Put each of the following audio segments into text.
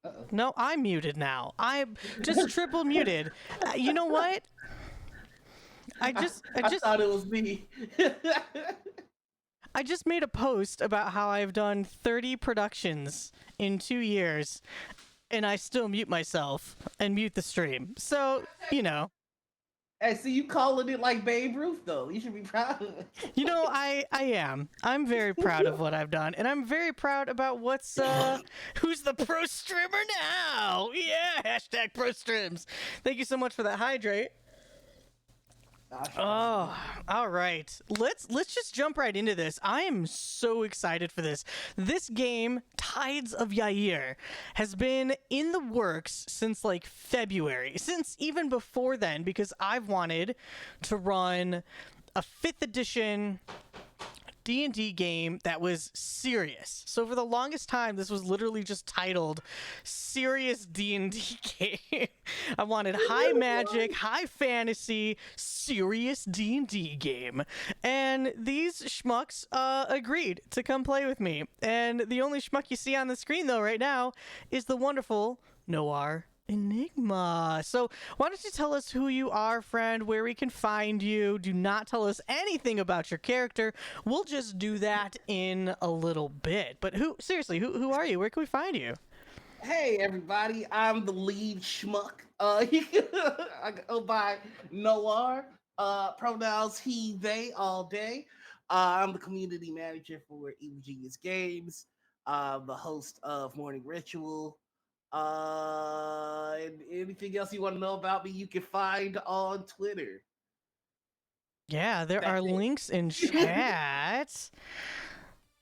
Uh-oh. No, I'm muted now. I'm just triple muted. You know what? I just, I I just, thought it was me. I just made a post about how I've done 30 productions in 2 years, and I still mute myself and mute the stream. So, you know. Hey, see, you calling it like Babe Ruth, though. You should be proud of it. I am. I'm very proud of what I've done, and I'm very proud about who's the pro streamer now. Yeah, hashtag pro streams. Thank you so much for that hydrate. Oh, all right. Let's just jump right into this. I am so excited for this. This game, Tides of Yair, has been in the works since like February, since even before then, because I've wanted to run a 5th edition D&D game that was serious. So for the longest time, this was literally just titled Serious D&D Game. I wanted high magic, high fantasy, serious D&D game. And these schmucks agreed to come play with me. And the only schmuck you see on the screen, though, right now, is the wonderful Noir Enigma. So why don't you tell us who you are, friend, where we can find you. Do not tell us anything about your character. We'll just do that in a little bit. But who are you? Where can we find you? Hey, everybody. I'm the lead schmuck. I go by Noir. Pronouns he, they, all day. I'm the community manager for Evil Genius Games. The host of Morning Ritual. And anything else you want to know about me, you can find on Twitter. Yeah, there are links in chat.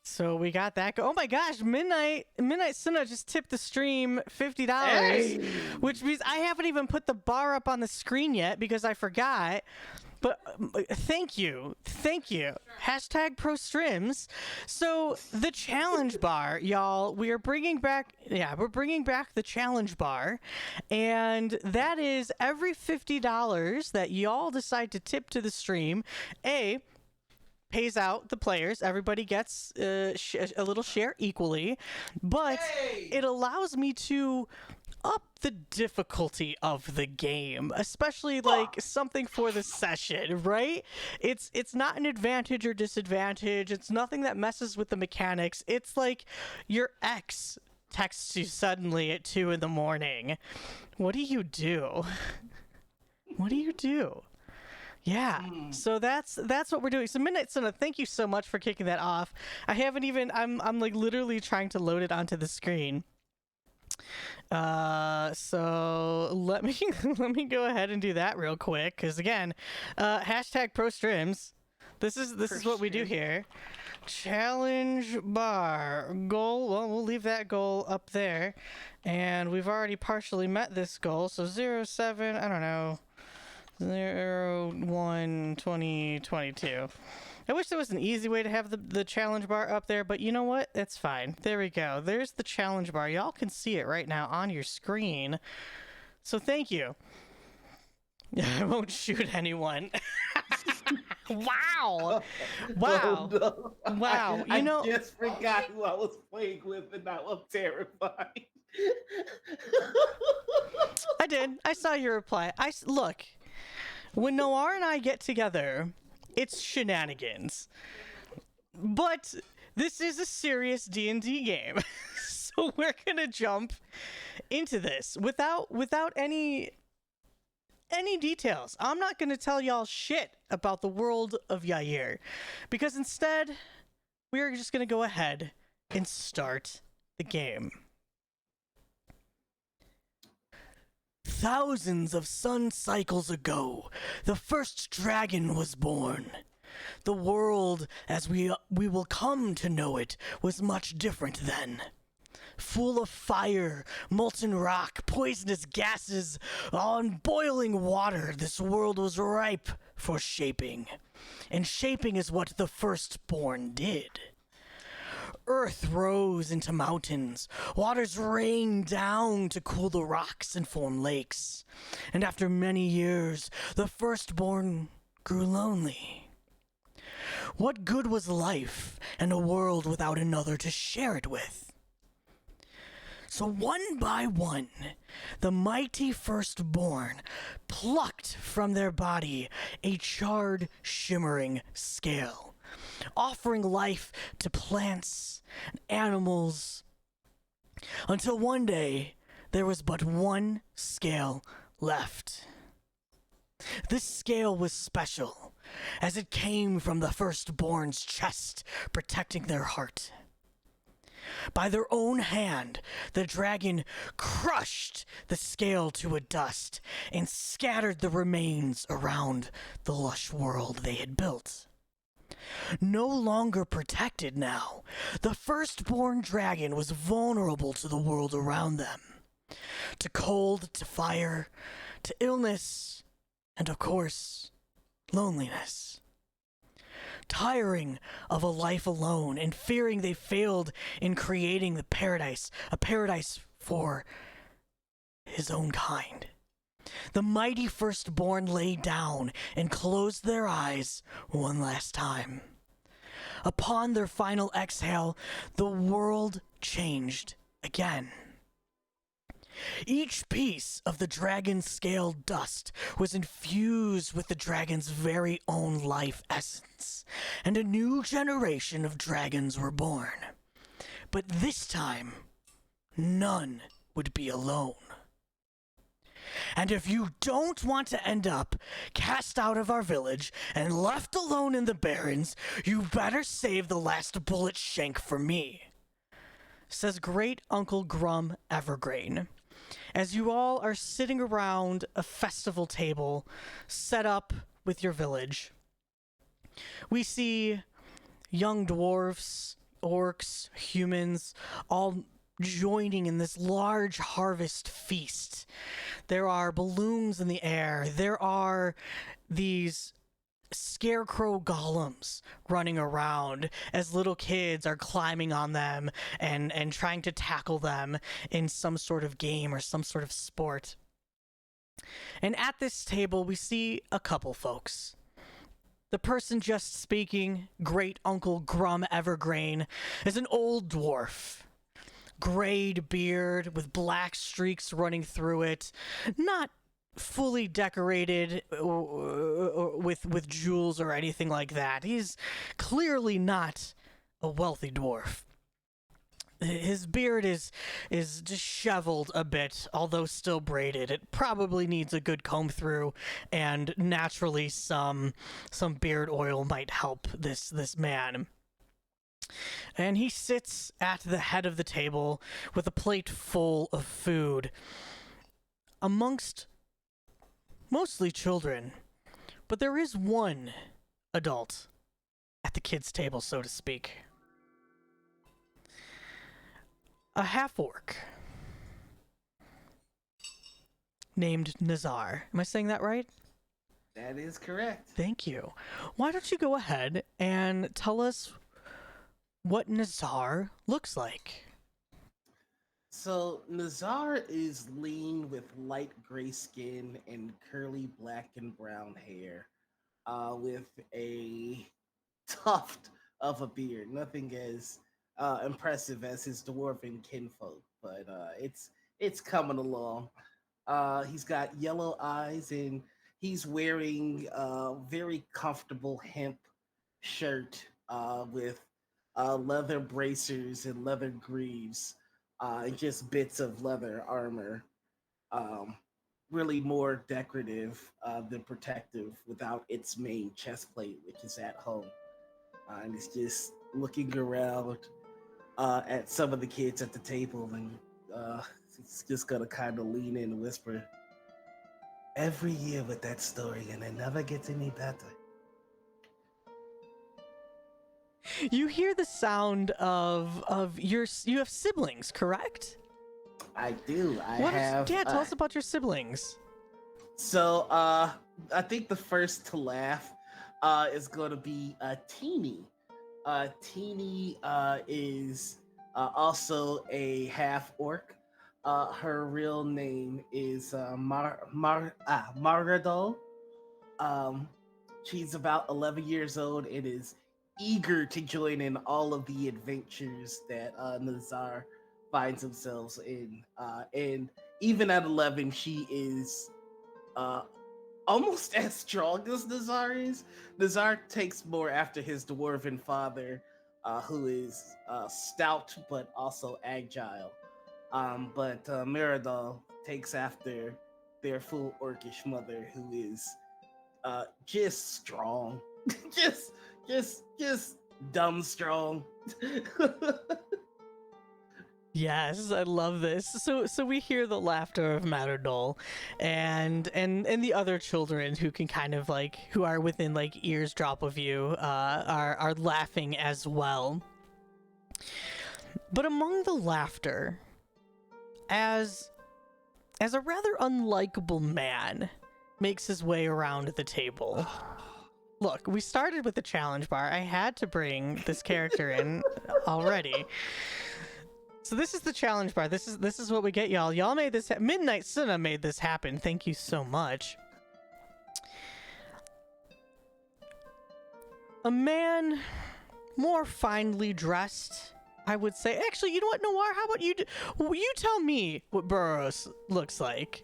So we got that. Oh my gosh, Midnight Cinna just tipped the stream $50, Hey! which means I haven't even put the bar up on the screen yet because I forgot. But thank you. Hashtag pro streams. So the challenge bar, y'all, we're bringing back the challenge bar. And that is every $50 that y'all decide to tip to the stream, pays out the players. Everybody gets a little share equally. But it allows me to up the difficulty of the game, especially like something for the session, right? It's not an advantage or disadvantage. It's nothing that messes with the mechanics. It's like your ex texts you suddenly at 2 a.m. What do you do? What do you do? Yeah, so that's what we're doing. So Midnight Cinna, thank you so much for kicking that off. I'm like literally trying to load it onto the screen. So let me go ahead and do that real quick, because again, hashtag pro streams. This is what we do here. Challenge bar goal. Well, we'll leave that goal up there, and we've already partially met this goal. So 07, I don't know, 01 2022. I wish there was an easy way to have the challenge bar up there, but you know what? It's fine. There we go. There's the challenge bar. Y'all can see it right now on your screen. So thank you. I won't shoot anyone. Wow. Wow. Oh, no. Wow. I just forgot who I was playing with, and I was terrified. I did. I saw your reply. Look, when Noir and I get together, it's shenanigans. But this is a serious D&D game. So we're going to jump into this without any details. I'm not going to tell y'all shit about the world of Yair, because instead we're just going to go ahead and start the game. Thousands of sun cycles ago, the first dragon was born. The world, as we will come to know it, was much different then. Full of fire, molten rock, poisonous gases, on boiling water, this world was ripe for shaping. And shaping is what the firstborn did. Earth rose into mountains, waters rained down to cool the rocks and form lakes. And after many years, the firstborn grew lonely. What good was life and a world without another to share it with? So one by one, the mighty firstborn plucked from their body a charred, shimmering scale, offering life to plants and animals, until one day there was but one scale left. This scale was special, as it came from the firstborn's chest, protecting their heart. By their own hand, the dragon crushed the scale to a dust and scattered the remains around the lush world they had built. No longer protected now, the firstborn dragon was vulnerable to the world around them. To cold, to fire, to illness, and of course, loneliness. Tiring of a life alone and fearing they failed in creating the paradise, a paradise for his own kind. The mighty firstborn lay down and closed their eyes one last time. Upon their final exhale, the world changed again. Each piece of the dragon's scale dust was infused with the dragon's very own life essence, and a new generation of dragons were born. But this time, none would be alone. And if you don't want to end up cast out of our village and left alone in the barrens, you better save the last bullet shank for me, says Great Uncle Grum Evergreen, as you all are sitting around a festival table set up with your village. We see young dwarfs, orcs, humans, all joining in this large harvest feast. There are balloons in the air. There are these scarecrow golems running around as little kids are climbing on them and trying to tackle them in some sort of game or some sort of sport. And at this table, we see a couple folks. The person just speaking, Great Uncle Grum Evergreen, is an old dwarf. Grayed beard with black streaks running through it, not fully decorated with jewels or anything like that. He's clearly not a wealthy dwarf. His beard is disheveled a bit, although still braided. It probably needs a good comb through, and naturally some beard oil might help this man. And he sits at the head of the table with a plate full of food, amongst mostly children, but there is one adult at the kids' table, so to speak. A half-orc named Nazar. Am I saying that right? That is correct. Thank you. Why don't you go ahead and tell us what Nazar looks like? So Nazar is lean with light gray skin and curly black and brown hair, with a tuft of a beard. Nothing as impressive as his dwarven kinfolk, but it's coming along. He's got yellow eyes and he's wearing a very comfortable hemp shirt with leather bracers and leather greaves, and just bits of leather armor. Um, really more decorative than protective without its main chest plate, which is at home. And he's just looking around at some of the kids at the table, and it's just gonna kind of lean in and whisper, "Every year with that story, and it never gets any better." You hear the sound of you have siblings, correct? I do. Tell us about your siblings. So, I think the first to laugh is going to be Teeny. Teeny is also a half orc. Her real name is Maradol. She's about 11 years old and is eager to join in all of the adventures that Nazar finds themselves in. And even at 11, she is uh, almost as strong as Nazar is. Nazar takes more after his dwarven father, who is stout but also agile. But Meridol takes after their full orcish mother, who is just strong, just just dumb strong. Yes, I love this. So we hear the laughter of Matadol and the other children who can kind of like who are within like eavesdrop of you are laughing as well. But among the laughter, as a rather unlikable man makes his way around the table. Look, we started with the challenge bar. I had to bring this character in already. So this is the challenge bar. This is what we get, y'all. Y'all made this. Midnight Suna made this happen. Thank you so much. A man more finely dressed, I would say. Actually, you know what, Noir? How about you tell me what Burroughs looks like?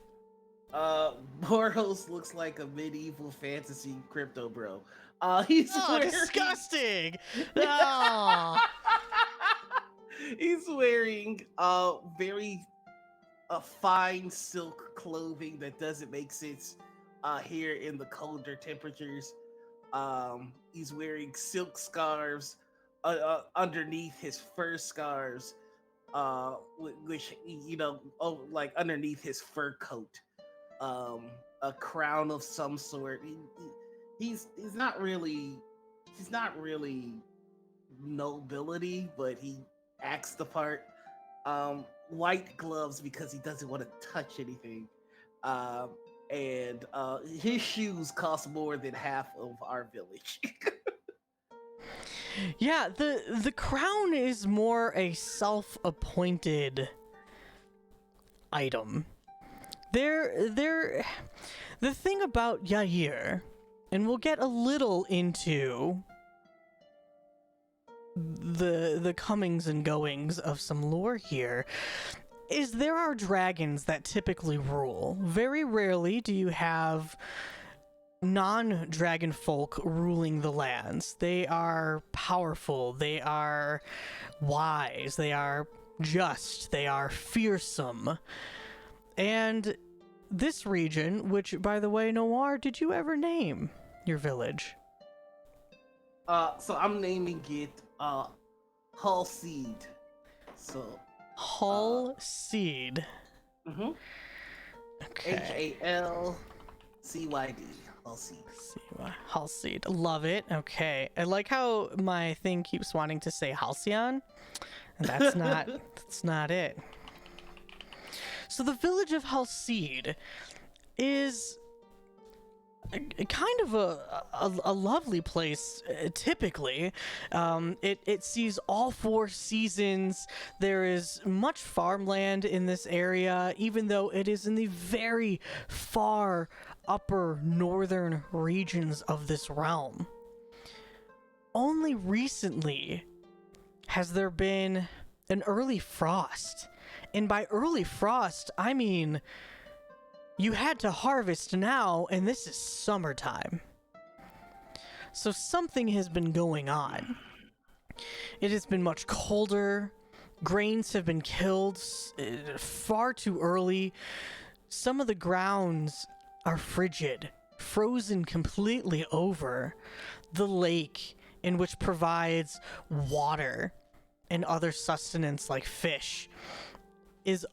Burroughs looks like a medieval fantasy crypto bro. He's wearing... disgusting. Oh. He's wearing very fine silk clothing that doesn't make sense here in the colder temperatures. He's wearing silk scarves underneath his fur scarves, which like underneath his fur coat. A crown of some sort. He's not really nobility, but he acts the part. White gloves because he doesn't want to touch anything. And his shoes cost more than half of our village. Yeah, the crown is more a self-appointed item. The thing about Yair, and we'll get a little into the comings and goings of some lore here, is there are dragons that typically rule. Very rarely do you have non-dragon folk ruling the lands. They are powerful, they are wise, they are just, they are fearsome. And this region, which, by the way, Noir, did you ever name your village? So I'm naming it Halcyd. So Halcyd. Mm-hmm. Okay. Halcyd. Halcyd. Halcyd. Love it. Okay. I like how my thing keeps wanting to say Halcyon. And that's not it. So the village of Halcyd is kind of a lovely place, typically. It sees all 4 seasons. There is much farmland in this area, even though it is in the very far upper northern regions of this realm. Only recently has there been an early frost. And by early frost, I mean you had to harvest now, and this is summertime. So something has been going on. It has been much colder. Grains have been killed far too early. Some of the grounds are frigid, frozen completely over. The lake, in which provides water and other sustenance like fish, is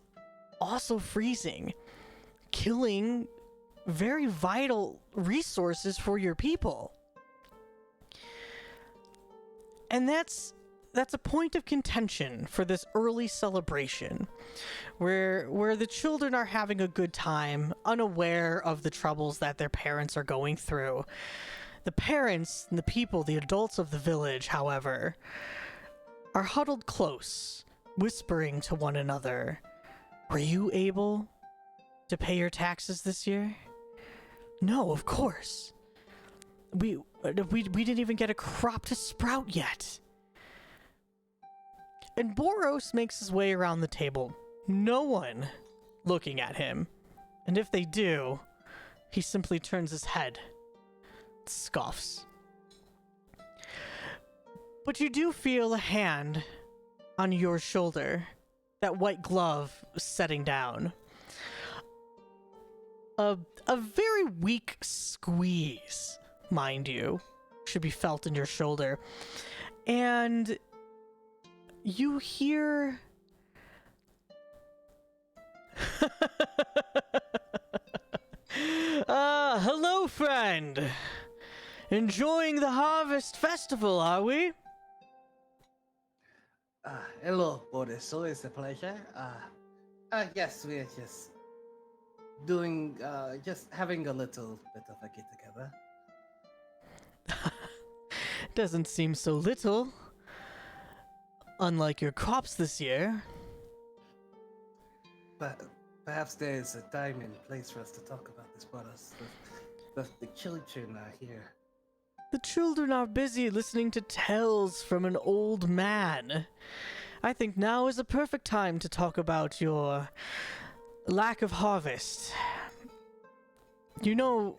also freezing, killing very vital resources for your people. And that's a point of contention for this early celebration, where the children are having a good time, unaware of the troubles that their parents are going through. The parents and the people, the adults of the village, however, are huddled close, whispering to one another. Were you able to pay your taxes this year? No, of course. We didn't even get a crop to sprout yet. And Boros makes his way around the table, no one looking at him. And if they do, he simply turns his head, scoffs. But you do feel a hand on your shoulder, that white glove setting down. A very weak squeeze, mind you, should be felt in your shoulder. And you hear... hello, friend. Enjoying the Harvest Festival, are we? Hello, Boris. Always a pleasure. Yes, we're just doing, just having a little bit of a get-together. Doesn't seem so little. Unlike your crops this year. But perhaps there is a time and place for us to talk about this, Boris. The children are here. The children are busy listening to tales from an old man. I think now is a perfect time to talk about your lack of harvest. You know,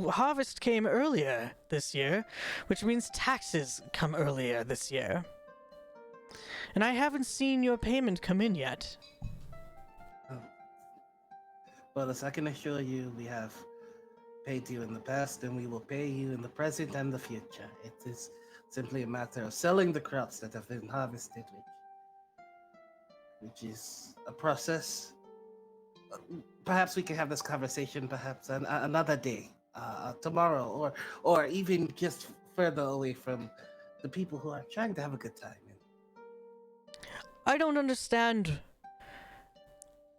harvest came earlier this year, which means taxes come earlier this year. And I haven't seen your payment come in yet. Boris, I can assure you we have paid you in the past, and we will pay you in the present and the future. It is simply a matter of selling the crops that have been harvested, which is a process. Perhaps we can have this conversation perhaps another day, tomorrow, or even just further away from the people who are trying to have a good time. I don't understand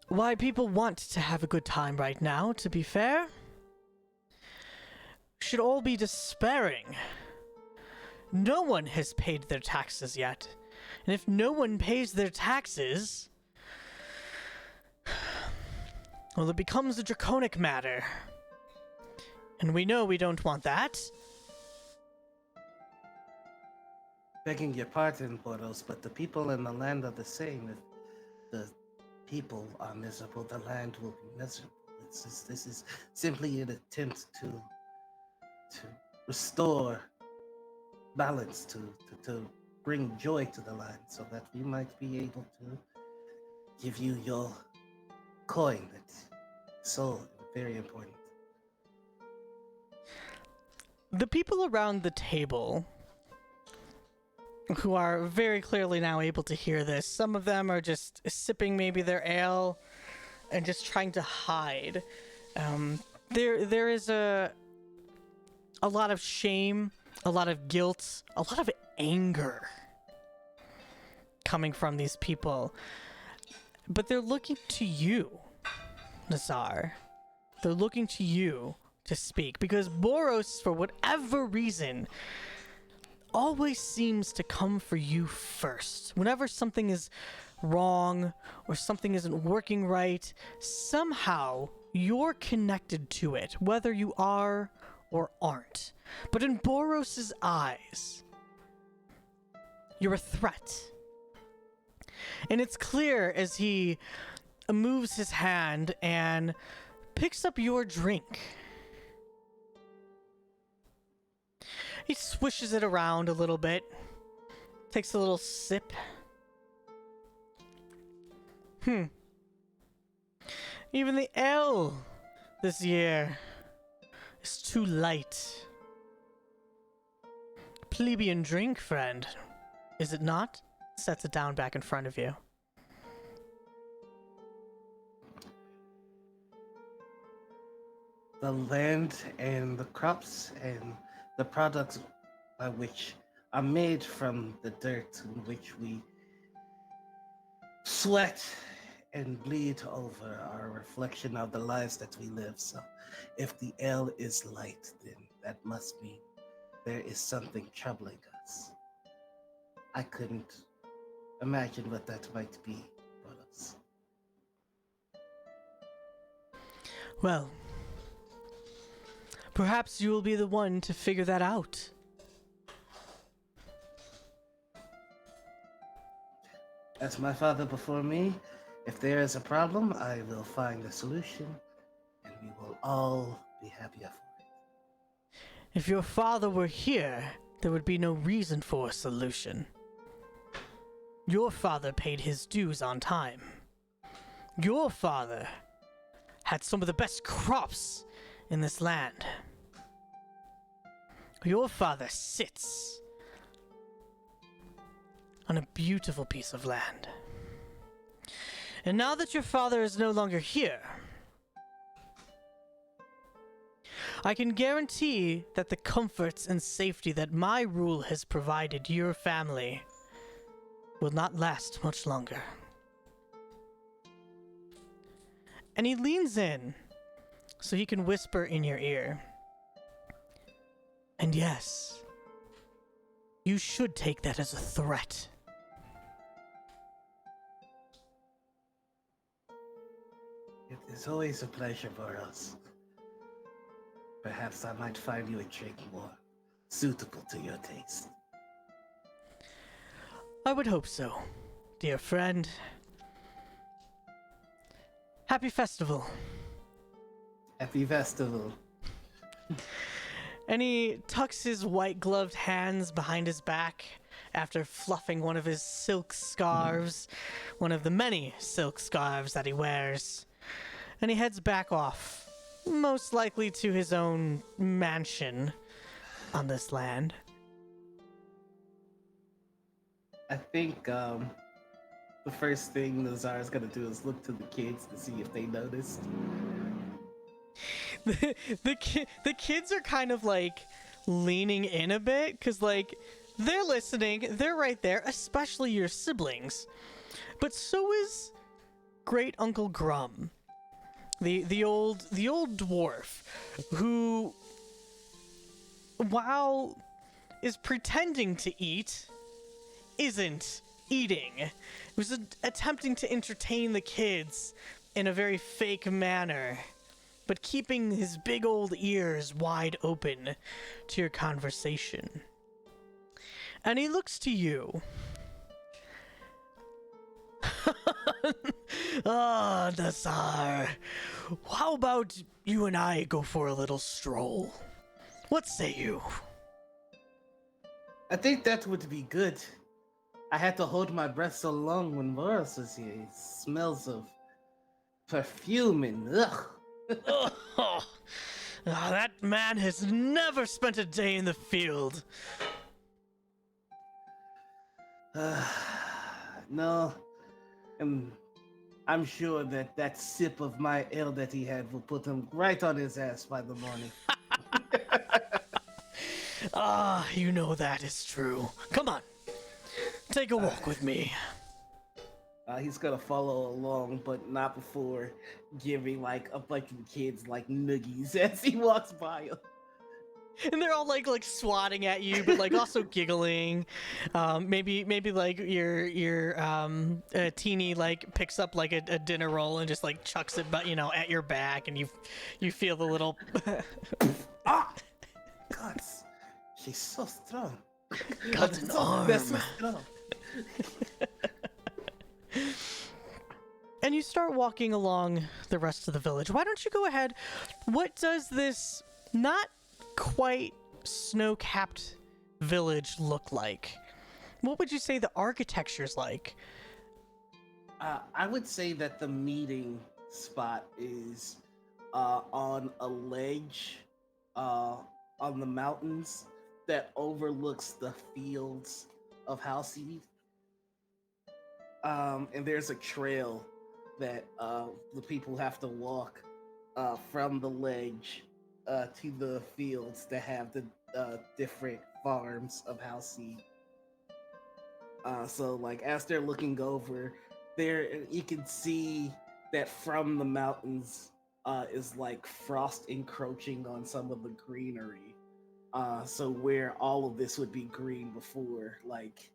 why people want to have a good time right now, to be fair. Should all be despairing. No one has paid their taxes yet. And if no one pays their taxes, well, it becomes a draconic matter. And we know we don't want that. Begging your pardon, Boros, but the people in the land are the same. If the people are miserable, the land will be miserable. This is simply an attempt to restore balance, to bring joy to the land, so that we might be able to give you your coin that's so very important. The people around the table, who are very clearly now able to hear this, some of them are just sipping maybe their ale and just trying to hide. There is a lot of shame, a lot of guilt, a lot of anger coming from these people. But they're looking to you, Nazar. They're looking to you to speak, because Boros, for whatever reason, always seems to come for you first. Whenever something is wrong or something isn't working right, somehow you're connected to it, whether you are or aren't. But in Boros's eyes, you're a threat. And it's clear as he moves his hand and picks up your drink. He swishes it around a little bit, takes a little sip. Even the ale this year is too light. Plebeian drink, friend, is it not? Sets it down back in front of you. The land and the crops and the products by which are made from the dirt in which we sweat and bleed over are a reflection of the lives that we live. So if the ale is light, then that must mean there is something troubling us. I couldn't imagine what that might be for us. Well, perhaps you will be the one to figure that out. As my father before me, if there is a problem, I will find a solution, and we will all be happier for it. If your father were here, there would be no reason for a solution. Your father paid his dues on time. Your father had some of the best crops in this land. Your father sits on a beautiful piece of land. And now that your father is no longer here, I can guarantee that the comforts and safety that my rule has provided your family will not last much longer. And he leans in so he can whisper in your ear. And yes, you should take that as a threat. It is always a pleasure for us. Perhaps I might find you a drink more suitable to your taste. I would hope so, dear friend. Happy festival. Happy festival. And he tucks his white-gloved hands behind his back after fluffing one of his silk scarves, one of the many silk scarves that he wears. And he heads back off, most likely to his own mansion on this land. I think the first thing Nazar is gonna do is look to the kids to see if they noticed. The kids are kind of like leaning in a bit because like they're listening, they're right there, especially your siblings. But so is Great Uncle Grum, the old dwarf who, while is pretending to eat, isn't eating. It was attempting to entertain the kids in a very fake manner, but keeping his big old ears wide open to your conversation. And he looks to you. Ah, Nazar. How about you and I go for a little stroll? What say you? I think that would be good. I had to hold my breath so long when Boris was here. It smells of perfume and ugh. That man has never spent a day in the field. No, I'm sure that sip of my ale that he had will put him right on his ass by the morning. You know that is true. Come on, take a walk with me. He's gonna follow along, but not before giving like a bunch of kids like noogies as he walks by him. And they're all like swatting at you, but like also giggling. Maybe like your teeny like picks up like a dinner roll and just like chucks it, but at your back, and you feel the little. Ah, God, she's so strong. Got an arm. That's so strong. And you start walking along the rest of the village. Why don't you go ahead? What does this not quite snow-capped village look like? What would you say the architecture's like? I would say that the meeting spot is on a ledge on the mountains that overlooks the fields of Halcyd. And there's a trail that the people have to walk from the ledge to the fields that have the different farms of Halcyd. So, like, as they're looking over, there you can see that from the mountains is like frost encroaching on some of the greenery. So where all of this would be green before, like,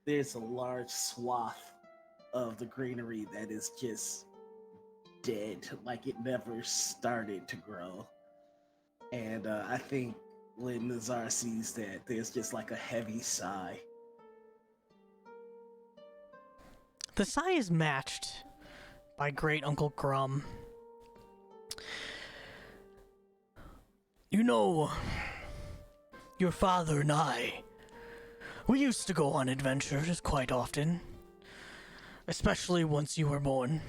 there's a large swath of the greenery that is just dead, like it never started to grow. And I think when Nazar sees that, there's just like a heavy sigh. The sigh is matched by Great Uncle Grum. You know, your father and I, we used to go on adventures quite often, especially once you were born.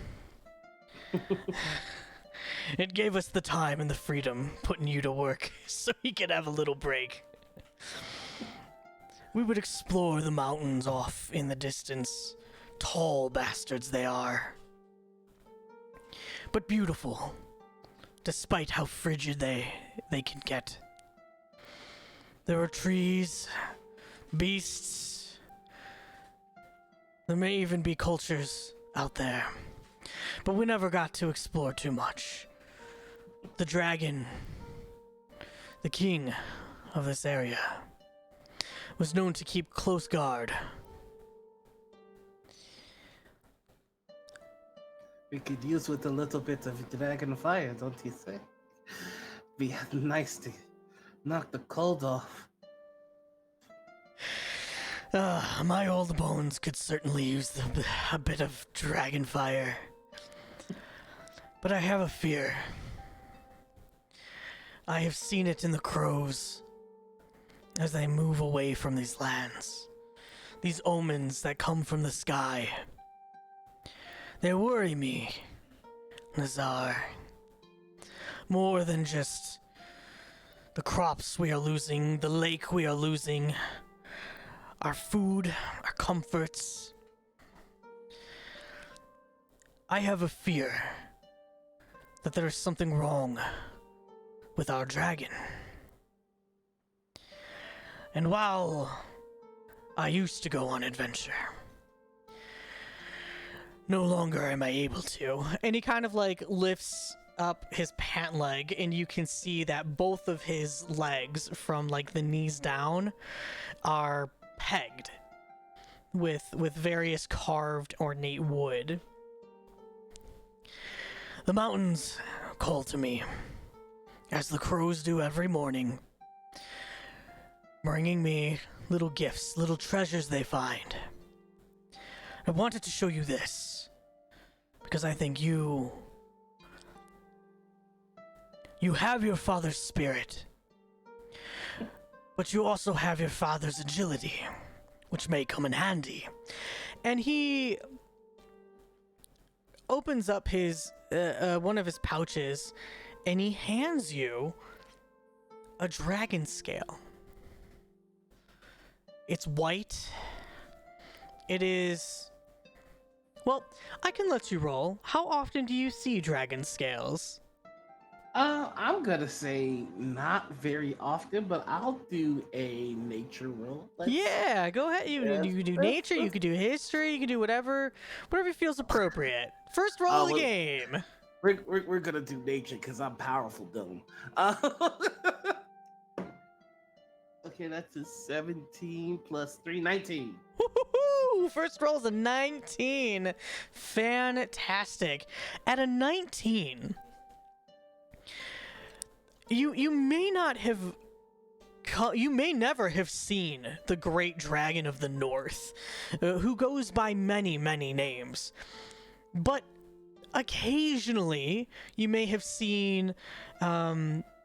It gave us the time and the freedom putting you to work so he could have a little break. We would explore the mountains off in the distance. Tall bastards they are. But beautiful, despite how frigid they can get. There are trees, beasts. There may even be cultures out there. But we never got to explore too much. The dragon, the king of this area, was known to keep close guard. We could use with a little bit of dragon fire, don't you think? Be nice to knock the cold off. My old bones could certainly use a bit of dragon fire. But I have a fear. I have seen it in the crows as they move away from these lands. These omens that come from the sky. They worry me, Nazar. More than just the crops we are losing, the lake we are losing, our food, our comforts. I have a fear that there is something wrong with our dragon. And while I used to go on adventure, no longer am I able to. And he kind of like lifts up his pant leg, and you can see that both of his legs from like the knees down are pegged with various carved ornate wood. The mountains call to me, as the crows do every morning, bringing me little gifts, little treasures they find. I wanted to show you this, because I think you have your father's spirit, but you also have your father's agility, which may come in handy. And he opens up his one of his pouches, and he hands you a dragon scale. It's white. It is... Well, I can let you roll. How often do you see dragon scales? I'm gonna say not very often, but I'll do a nature roll. Yeah, go ahead. You could do nature, you could do history, you could do whatever feels appropriate. First roll of the game. We're gonna do nature because I'm powerful, dumb. Okay, that's a 17 plus 3, 19. Woo-hoo-hoo! First roll's a 19. Fantastic. At a 19, you may not have... You may never have seen the great dragon of the north, who goes by many, many names. But occasionally, you may have seen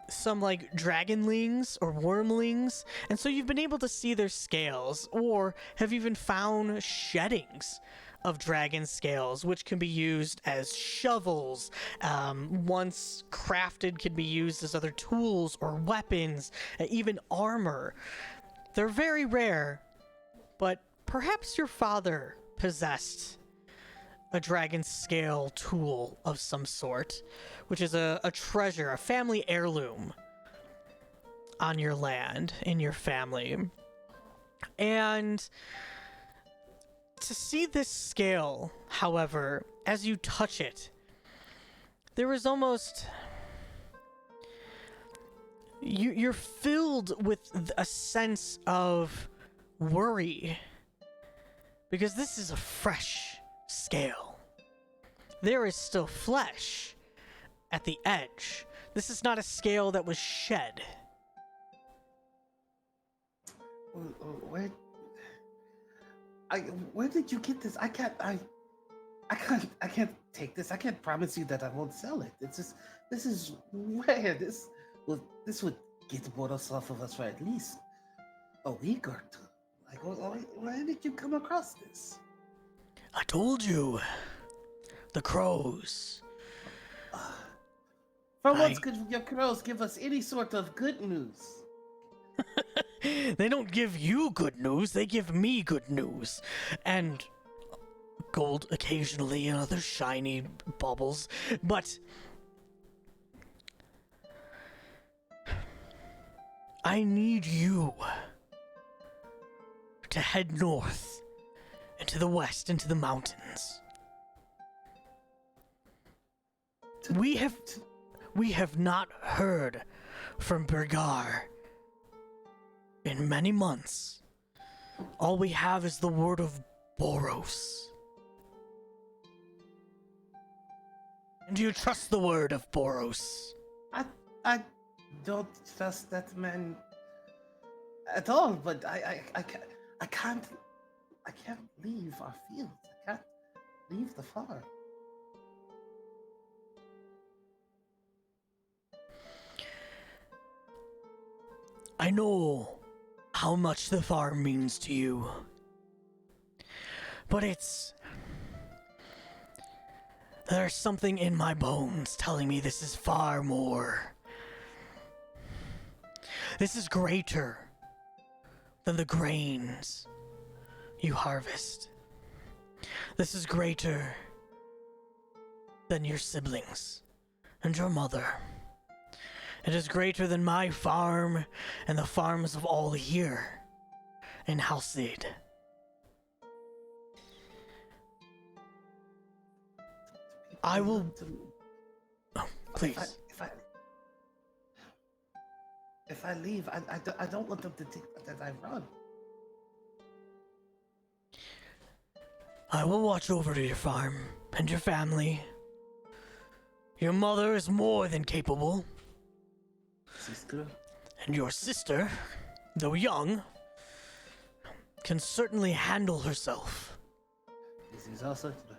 some like dragonlings or wormlings, and so you've been able to see their scales, or have even found sheddings of dragon scales, which can be used as shovels. Once crafted, can be used as other tools or weapons, even armor. They're very rare, but perhaps your father possessed a dragon scale tool of some sort, which is a treasure, a family heirloom on your land, in your family. And to see this scale, however, as you touch it, there is almost... You're filled with a sense of worry, because this is a fresh scale. There is still flesh at the edge. This is not a scale that was shed. Where did you get this? I can't take this. I can't promise you that I won't sell it. It's just this is rare. This would get Boros off of us for at least a week or two. Like, why did you come across this? I told you. The crows. For once, could your crows give us any sort of good news? They don't give you good news, they give me good news. And gold occasionally and other shiny baubles. But I need you to head north into the west, into the mountains. We have not heard from Bergar in many months. All we have is the word of Boros. And do you trust the word of Boros? I don't trust that man at all, but I can't leave our fields. I can't leave the farm. I know how much the farm means to you, but there's something in my bones telling me this is far more. This is greater than the grains you harvest. This is greater than your siblings and your mother. It is greater than my farm and the farms of all here in Halcyd. I will... Oh, please. If I leave, I don't want them to think that I run. I will watch over to your farm and your family. Your mother is more than capable. Sister? And your sister, though young, can certainly handle herself. This is also true.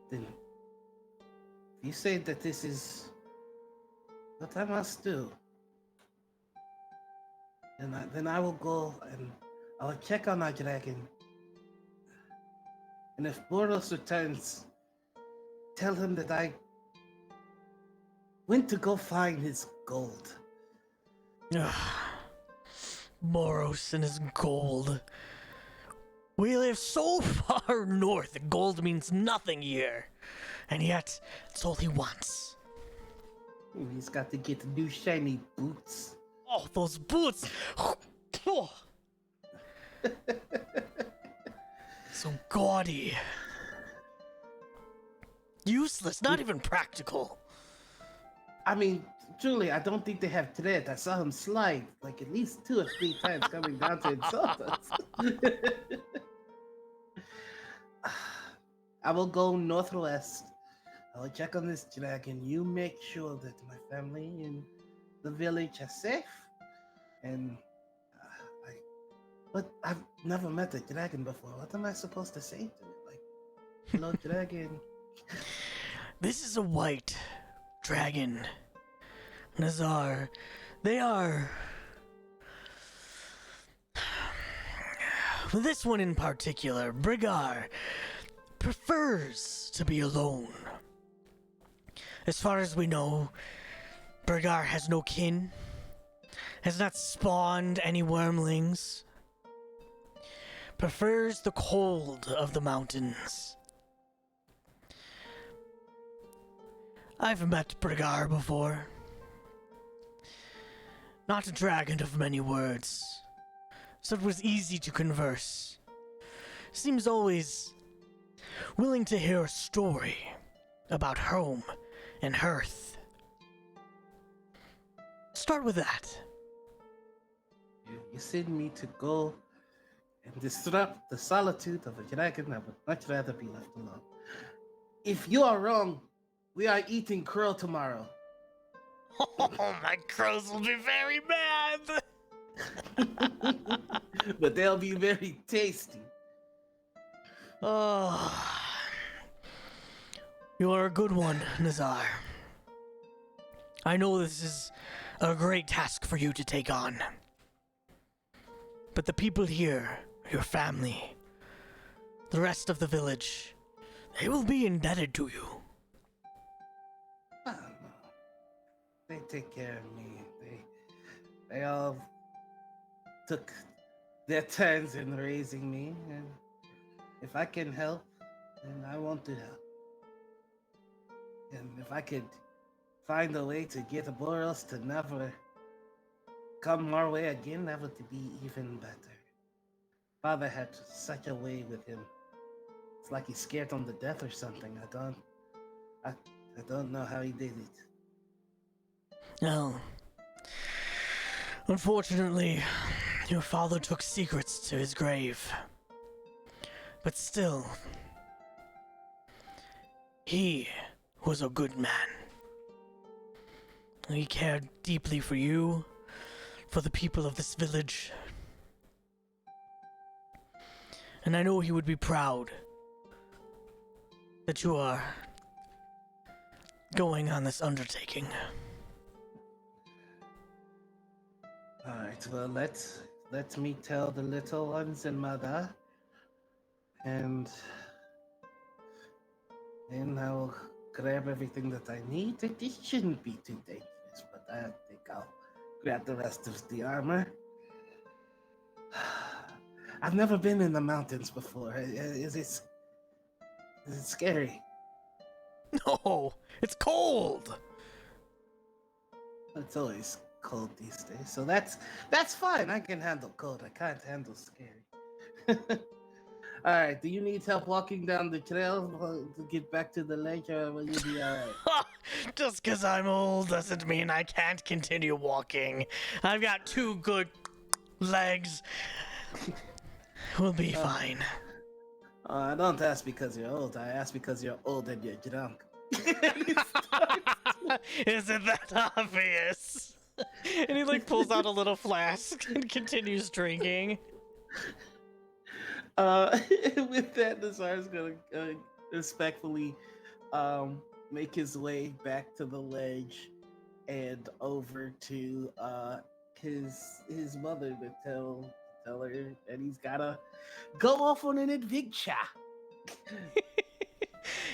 Then, you say that this is what I must do. Then I will go and I will check on our dragon. And if Boros returns, tell him that I went to go find his gold. Boros and his gold. We live so far north that gold means nothing here. And yet, it's all he wants. He's got to get new shiny boots. Oh, those boots! So gaudy. Useless, not even practical. I mean, truly, I don't think they have thread. I saw him slide like at least 2 or 3 times coming down to insult us. I will go northwest. I will check on this dragon. You make sure that my family and the village are safe. And but I've never met a dragon before. What am I supposed to say to it? Like, hello, dragon. This is a white dragon. Nazar. They are... This one in particular, Brigar, prefers to be alone. As far as we know, Brigar has no kin, has not spawned any wormlings, prefers the cold of the mountains. I've met Brigar before. Not a dragon of many words, so it was easy to converse. Seems always willing to hear a story about home and hearth. Start with that. You send me to go and disrupt the solitude of a dragon. I would much rather be left alone. If you are wrong, we are eating crow tomorrow. Oh, my crows will be very mad. but they'll be very tasty. Oh, you are a good one, Nazar. I know this is a great task for you to take on. But the people here, your family, the rest of the village, they will be indebted to you. I don't know. They take care of me. They all took their turns in raising me, and if I can help, then I want to help. And if I could find a way to get Boros to never come our way again, that would be even better. Father had such a way with him. It's like he's scared him to death or something. I don't know how he did it. Well, unfortunately, your father took secrets to his grave. But still, he was a good man. He cared deeply for you, for the people of this village. And I know he would be proud that you are going on this undertaking. Alright, well, let me tell the little ones and mother, and then I'll grab everything that I need. This shouldn't be too dangerous, but I think I'll grab the rest of the armor. I've never been in the mountains before. Is it scary? No, it's cold. It's always cold these days, so that's fine. I can handle cold. I can't handle scary. All right. Do you need help walking down the trail to get back to the lake, or will you be all right? Just because I'm old doesn't mean I can't continue walking. I've got 2 good legs. We'll be fine. I don't ask because you're old. I ask because you're old and you're drunk. Isn't that obvious? And he like pulls out a little flask and continues drinking. With that, Nazar's gonna respectfully make his way back to the ledge and over to his mother to tell her that he's gotta go off on an adventure.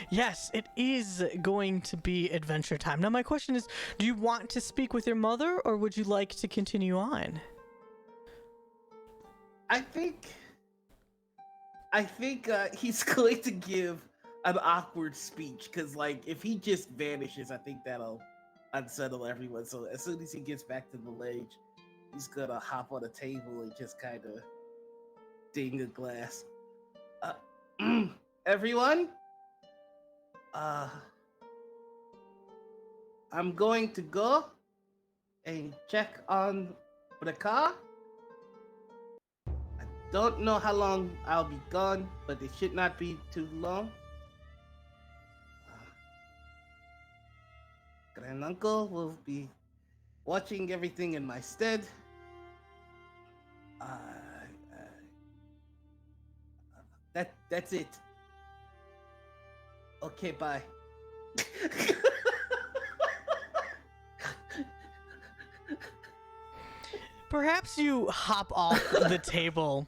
Yes, it is going to be adventure time. Now, my question is, do you want to speak with your mother, or would you like to continue on? I think he's going to give an awkward speech, because like if he just vanishes, I think that'll unsettle everyone. So as soon as he gets back to the ledge, he's gonna hop on a table and just kind of ding a glass. Everyone, I'm going to go and check on the car. I don't know how long I'll be gone, but it should not be too long. Granduncle will be watching everything in my stead. That's it. Okay, bye. Perhaps you hop off the table,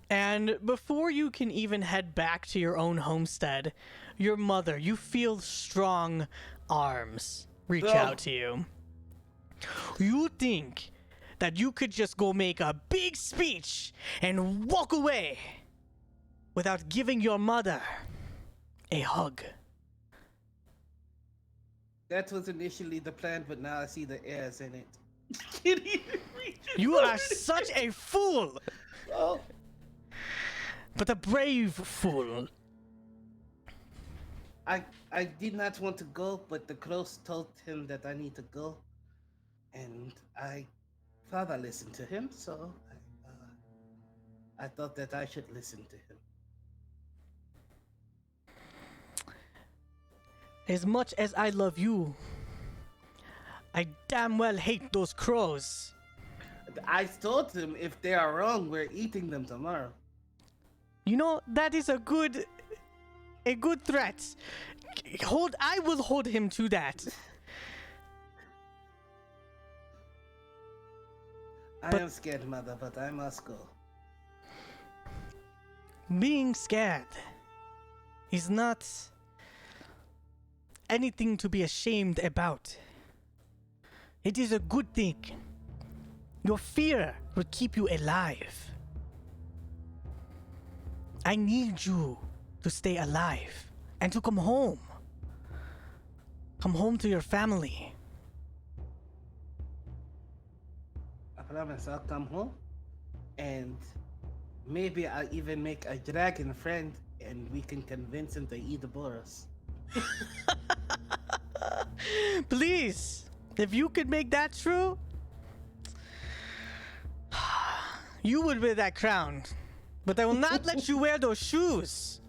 and before you can even head back to your own homestead, your mother, you feel strong arms reach out to you. You think that you could just go make a big speech and walk away without giving your mother a hug. That was initially the plan, but now I see the airs in it. Can't even reach it. You are such a fool! Oh. But a brave fool. I did not want to go, but the crows told him that I need to go, and Father listened to him, so I thought that I should listen to him. As much as I love you, I damn well hate those crows. I told him if they are wrong, we're eating them tomorrow. You know, that is a good threat. I will hold him to that. I am scared, mother, but I must go. Being scared is not anything to be ashamed about. It is a good thing. Your fear will keep you alive. I need you to stay alive and to come home. Come home to your family. I promise I'll come home, and maybe I'll even make a dragon friend, and we can convince him to eat the Boros. Please, if you could make that true, you would wear that crown. But I will not let you wear those shoes.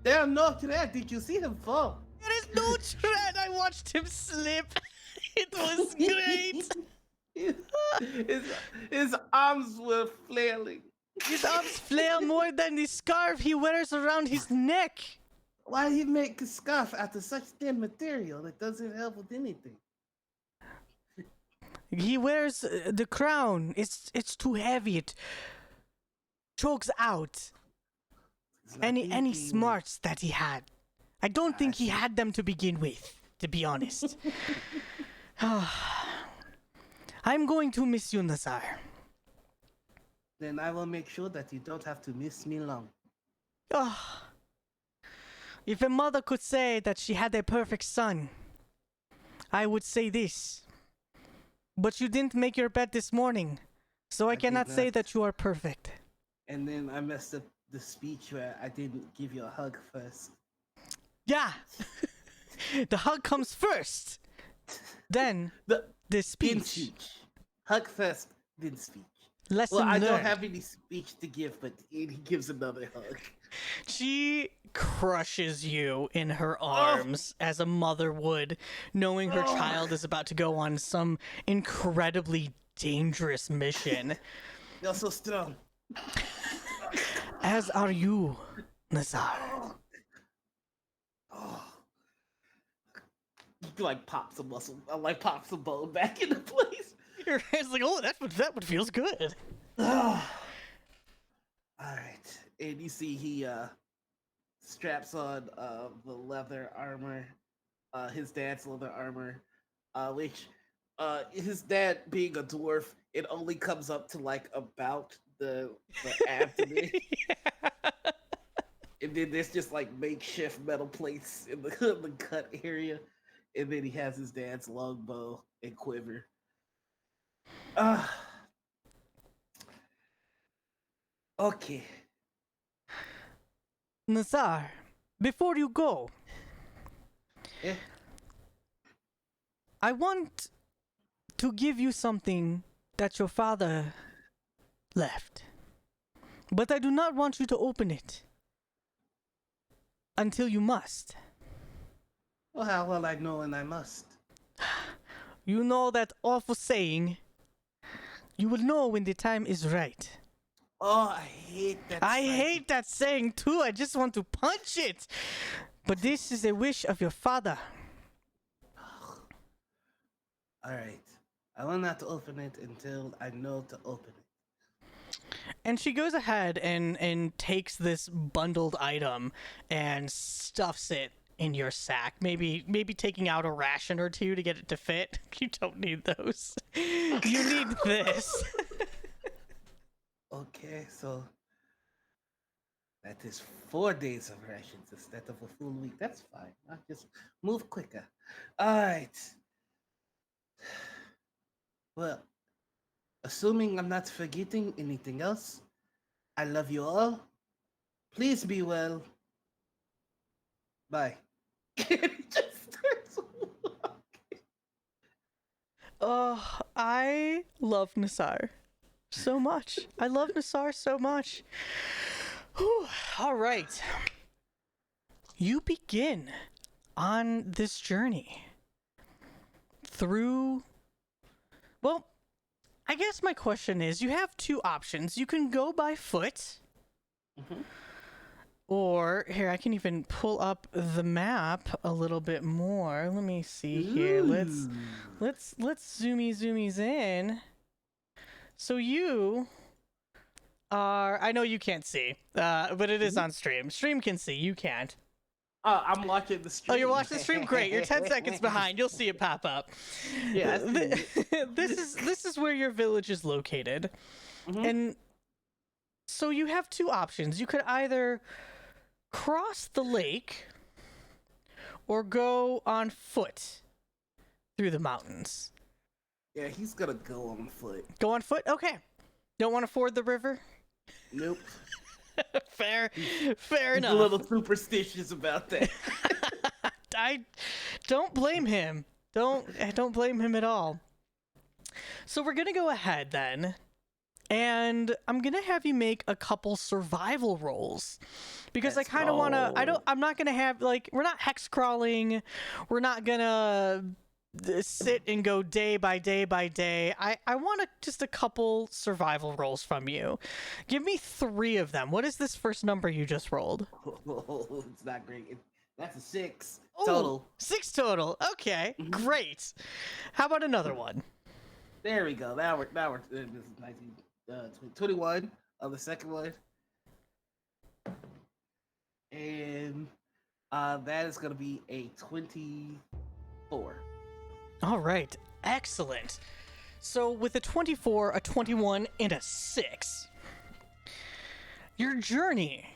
There are no threat. Did you see him fall? There is no tread. I watched him slip. It was great. His arms were flailing. His arms flail more than the scarf he wears around his neck. Why did he make a scarf out of such thin material? It doesn't help with anything. He wears the crown. It's too heavy. It chokes out any smarts that he had. I don't think he had them to begin with, to be honest. I'm going to miss you, Nazar. Then I will make sure that you don't have to miss me long. Oh, if a mother could say that she had a perfect son, I would say this. But you didn't make your bed this morning, so I cannot say that you are perfect. And then I messed up the speech where I didn't give you a hug first. Yeah. The hug comes first. Then the speech. Hug first, then speech. Lesson well, I learned. don't have any speech to give, but he gives another hug. She crushes you in her arms as a mother would, knowing her child is about to go on some incredibly dangerous mission. You're so strong. As are you, Nazar. Like pops a muscle, pops a bone back into place. Your hand's like, oh, that one feels good. All right, and you see he straps on the leather armor, his dad's leather armor, which his dad being a dwarf, it only comes up to like about the abdomen. And then there's just like makeshift metal plates in the cut area. And then he has his dad's longbow and quiver. Okay. Nazar, before you go, Yeah. I want to give you something that your father left. But I do not want you to open it until you must. Well, how well I know when I must. You know that awful saying, you will know when the time is right. Oh, I hate that. I hate that saying too. I just want to punch it. But this is a wish of your father. All right. I will not open it until I know to open it. And she goes ahead and takes this bundled item and stuffs it in your sack. Maybe taking out a ration or two to get it to fit. You don't need those. You need this. Okay, so that is 4 days of rations instead of a full week. That's fine. I'll just move quicker. All right. Well, assuming I'm not forgetting anything else, I love you all. Please be well. Bye. It just starts walking. Oh, I love Nazar so much. I love Nazar so much. Whew. All right. You begin on this journey through, well, I guess my question is, you have two options. You can go by foot, or here I can even pull up the map a little bit more. Let me see here. Let's zoomies in. So you are, I know you can't see, but it is on stream. Stream can see, you can't. I'm watching the stream. Oh, you're watching the stream? Great. You're 10 seconds behind. You'll see it pop up. Yeah. This is where your village is located. And so you have two options. You could either cross the lake or go on foot through the mountains. Yeah, he's gonna go on foot. Go on foot? Okay. Don't want to ford the river? Nope. Fair enough. A little superstitious about that. I don't blame him. I don't blame him at all. So we're gonna go ahead then, and I'm gonna have you make a couple survival rolls because I kind of want to. I'm not gonna have, like, we're not hex crawling. We're not gonna sit and go day by day by day. I want just a couple survival rolls from you. Give me 3 of them. What is this first number you just rolled? Oh, it's not great. That's a 6 Ooh, total. 6 total. Okay, great. How about another one? There we go. Now we're this is 21 on the second one, and that is gonna be a 24. All right, excellent. So with a 24, a 21, and a 6, your journey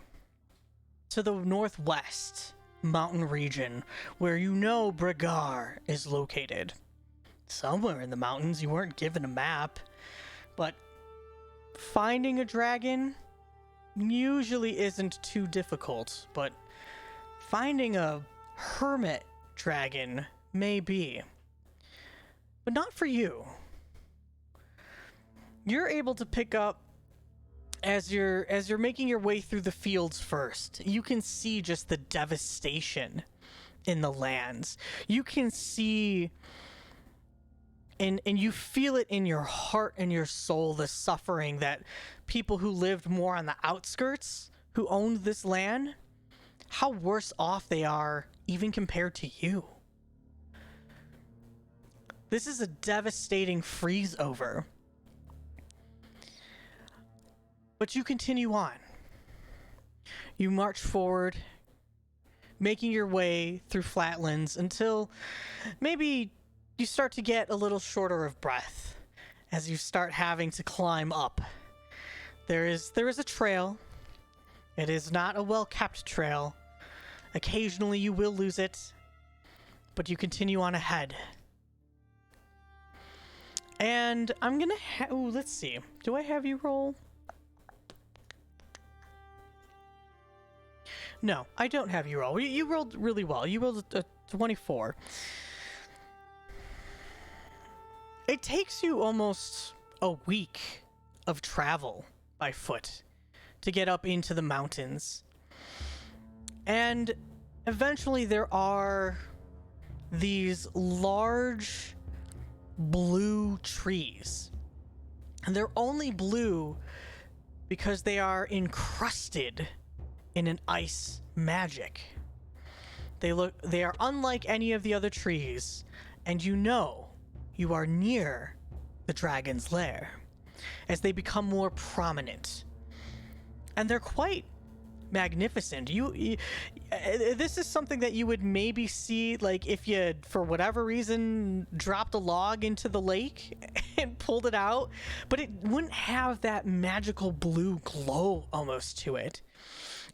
to the northwest mountain region, where you know Brigar is located. Somewhere in the mountains. You weren't given a map, but finding a dragon usually isn't too difficult, but finding a hermit dragon may be. But not for you. You're able to pick up, as you're making your way through the fields first, you can see just the devastation in the lands. You can see and you feel it in your heart and your soul, the suffering that people who lived more on the outskirts, who owned this land, how worse off they are even compared to you. This is a devastating freeze over. But you continue on. You march forward, making your way through flatlands until maybe you start to get a little shorter of breath as you start having to climb up. There is a trail. It is not a well-kept trail. Occasionally you will lose it, but you continue on ahead. And I'm gonna let's see. Do I have you roll? No, I don't have you roll. You rolled really well. You rolled a 24. It takes you almost a week of travel by foot to get up into the mountains. And eventually there are these large blue trees. And they're only blue because they are encrusted in an ice magic. They are unlike any of the other trees, and you know you are near the dragon's lair as they become more prominent. And they're quite magnificent. This is something that you would maybe see, like, if you, for whatever reason, dropped a log into the lake and pulled it out, but it wouldn't have that magical blue glow almost to it.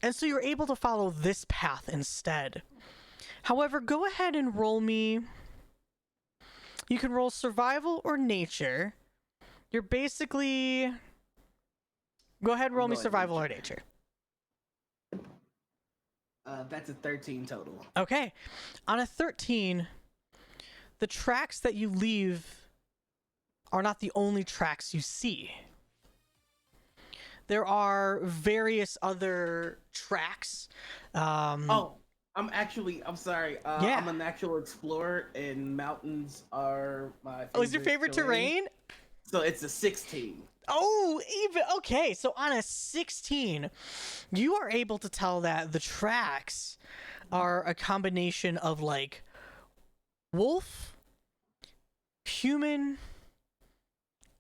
And so you're able to follow this path instead. However, go ahead and roll me. You can roll survival or nature. You're basically... Go ahead and roll me survival or nature. That's a 13 total. Okay. On a 13, the tracks that you leave are not the only tracks you see. There are various other tracks. I'm sorry. Yeah. I'm a natural explorer, and mountains are my favorite. Oh, is your favorite terrain? So it's a 16. Oh, even okay. So on a 16, you are able to tell that the tracks are a combination of like wolf, human,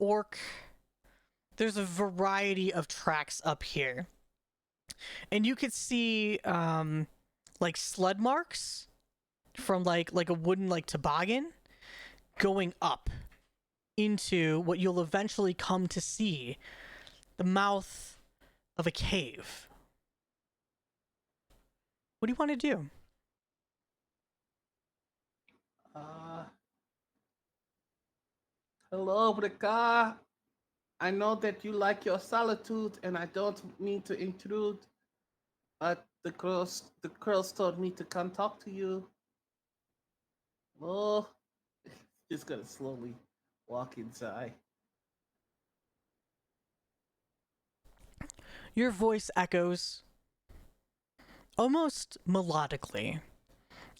orc. There's a variety of tracks up here. And you could see like sled marks from like a wooden like toboggan going up into what you'll eventually come to see, the mouth of a cave. What do you want to do? Hello, Brika. I know that you like your solitude, and I don't mean to intrude. But the girls told me to come talk to you. Oh, just gonna slowly walk inside. Your voice echoes almost melodically,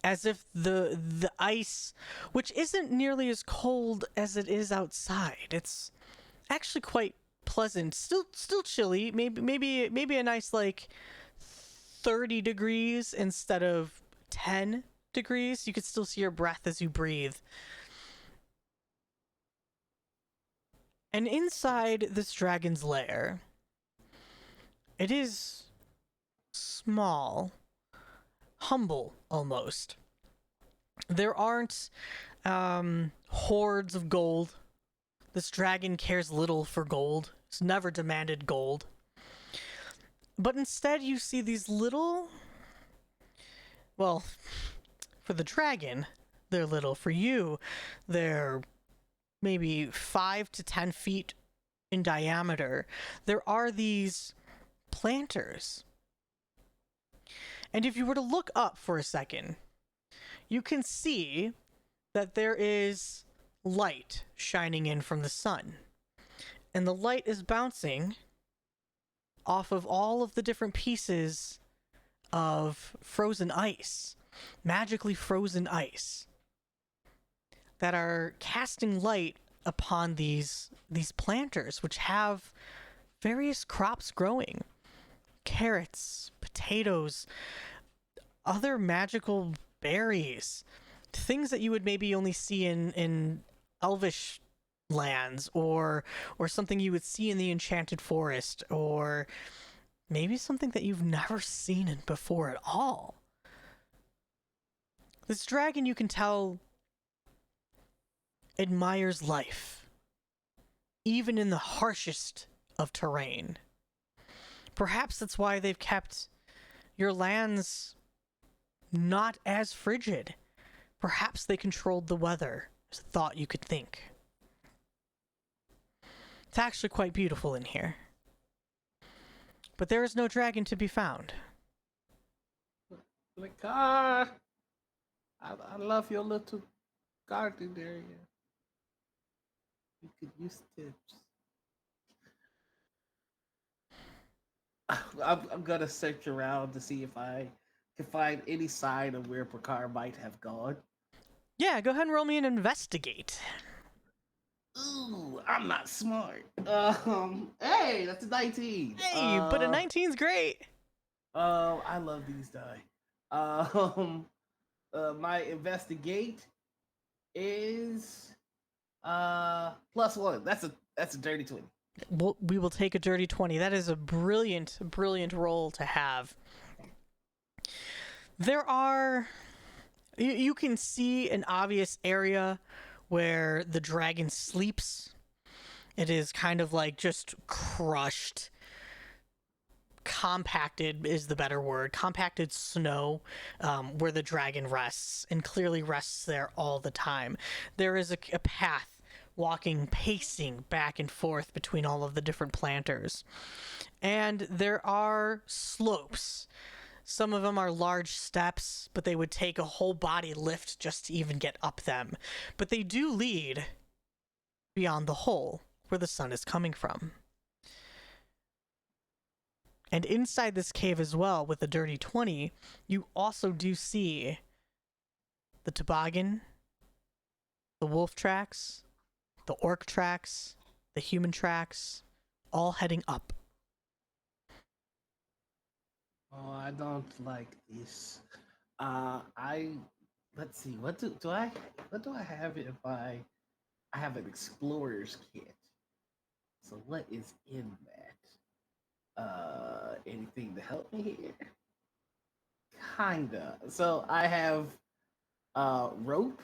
as if the ice, which isn't nearly as cold as it is outside, it's actually quite pleasant. Still chilly. Maybe a nice like 30 degrees instead of 10 degrees. You could still see your breath as you breathe. And inside this dragon's lair, it is small, humble almost. There aren't hordes of gold. This dragon cares little for gold. It's never demanded gold. But instead you see these little, well, for the dragon, they're little. For you, they're maybe 5 to 10 feet in diameter. There are these planters. And if you were to look up for a second, you can see that there is light shining in from the sun. And the light is bouncing off of all of the different pieces of frozen ice, magically frozen ice, that are casting light upon these planters, which have various crops growing. Carrots, potatoes, other magical berries, things that you would maybe only see in elvish lands, or something you would see in the enchanted forest, or maybe something that you've never seen it before at all. This dragon, you can tell, admires life, even in the harshest of terrain. Perhaps that's why they've kept your lands not as frigid. Perhaps they controlled the weather. There's a thought you could think. It's actually quite beautiful in here. But there is no dragon to be found. Brika, I love your little garden area. You could use tips. I'm gonna search around to see if I can find any sign of where Picard might have gone. Yeah, go ahead and roll me an investigate. Ooh, I'm not smart. Hey, that's a 19. Hey, but a 19's great. I love these die. My investigate is +1. That's a dirty 20. We will take a dirty 20. That is a brilliant roll to have. There are... You can see an obvious area where the dragon sleeps. It is kind of like just crushed. Compacted is the better word. Compacted snow, where the dragon rests, and clearly rests there all the time. There is a path pacing back and forth between all of the different planters. And there are slopes. Some of them are large steps, but they would take a whole body lift just to even get up them. But they do lead beyond the hole where the sun is coming from. And inside this cave as well, with the dirty 20, you also do see the toboggan, the wolf tracks, the orc tracks, the human tracks, all heading up. Oh, I don't like this. I let's see. What do I have if I have an explorer's kit? So what is in that? Anything to help me here? Kinda. So I have rope.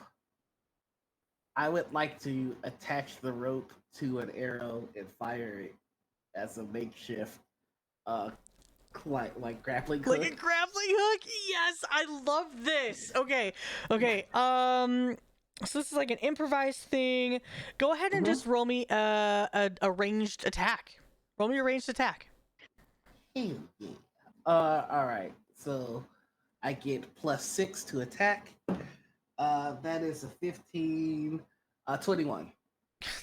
I would like to attach the rope to an arrow and fire it as a makeshift uh like grappling Like a hook. grappling hook? Yes, I love this. Okay, okay. So this is like an improvised thing. Go ahead and Mm-hmm. just roll me a ranged attack. Roll me a ranged attack. Hell yeah. All right. So I get +6 to attack. That is a 15. 21.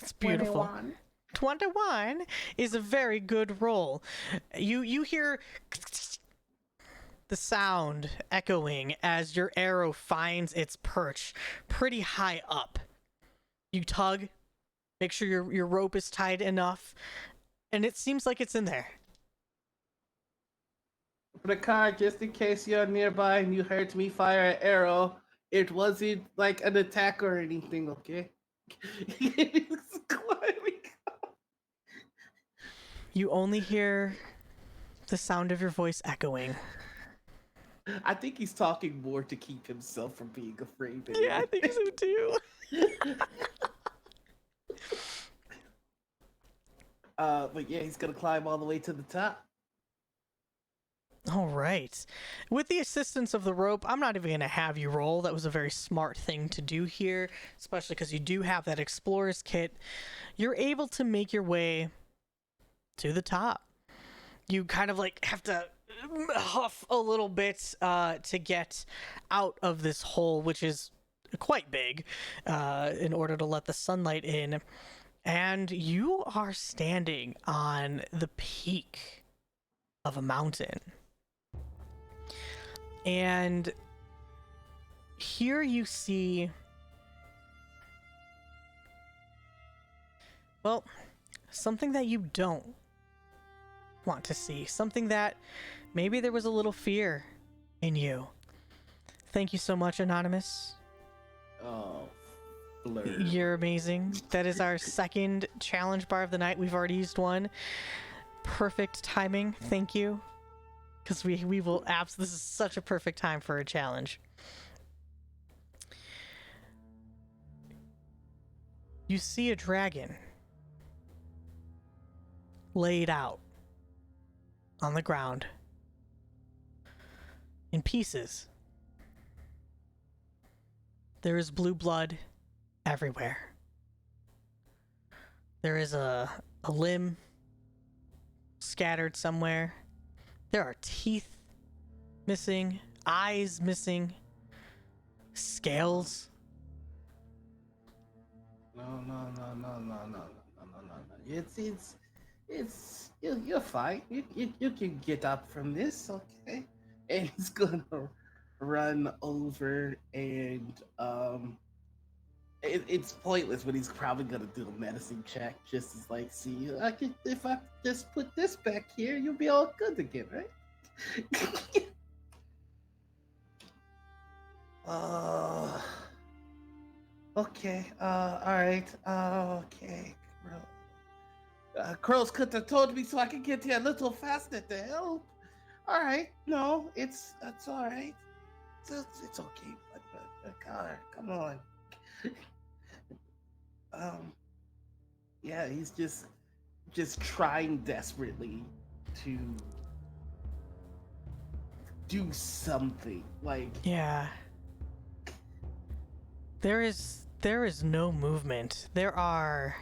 It's beautiful. 21. 21 is a very good roll. You hear the sound echoing as your arrow finds its perch pretty high up. You tug, make sure your rope is tied enough, and it seems like it's in there. For the car, just in case you're nearby and you heard me fire an arrow, it wasn't like an attack or anything, okay? It's climbing. You only hear the sound of your voice echoing. I think he's talking more to keep himself from being afraid than Yeah, I think so too. But yeah, he's gonna climb all the way to the top. All right. With the assistance of the rope, I'm not even going to have you roll. That was a very smart thing to do here, especially because you do have that explorer's kit. You're able to make your way to the top. You kind of like have to huff a little bit to get out of this hole, which is quite big, in order to let the sunlight in. And you are standing on the peak of a mountain. And here you see, well, something that you don't want to see. Something that maybe there was a little fear in you. Thank you so much, Anonymous. Oh, blur. You're amazing. That is our second challenge bar of the night. We've already used one. Perfect timing. Thank you. Because we will this is such a perfect time for a challenge. You see a dragon laid out on the ground in pieces. There is blue blood everywhere. There is a limb scattered somewhere. There are teeth missing, eyes missing, scales. No. It's you're fine. You can get up from this, okay? And he's gonna run over and it's pointless, but he's probably gonna do a medicine check just as like, see, if I just put this back here, you'll be all good again, right? Okay. All right. Okay. Crows could have told me so I could get here a little faster to help. All right. No, that's all right. It's okay. But God, come on. Yeah, he's just trying desperately to do something. Like, Yeah. There is no movement. There are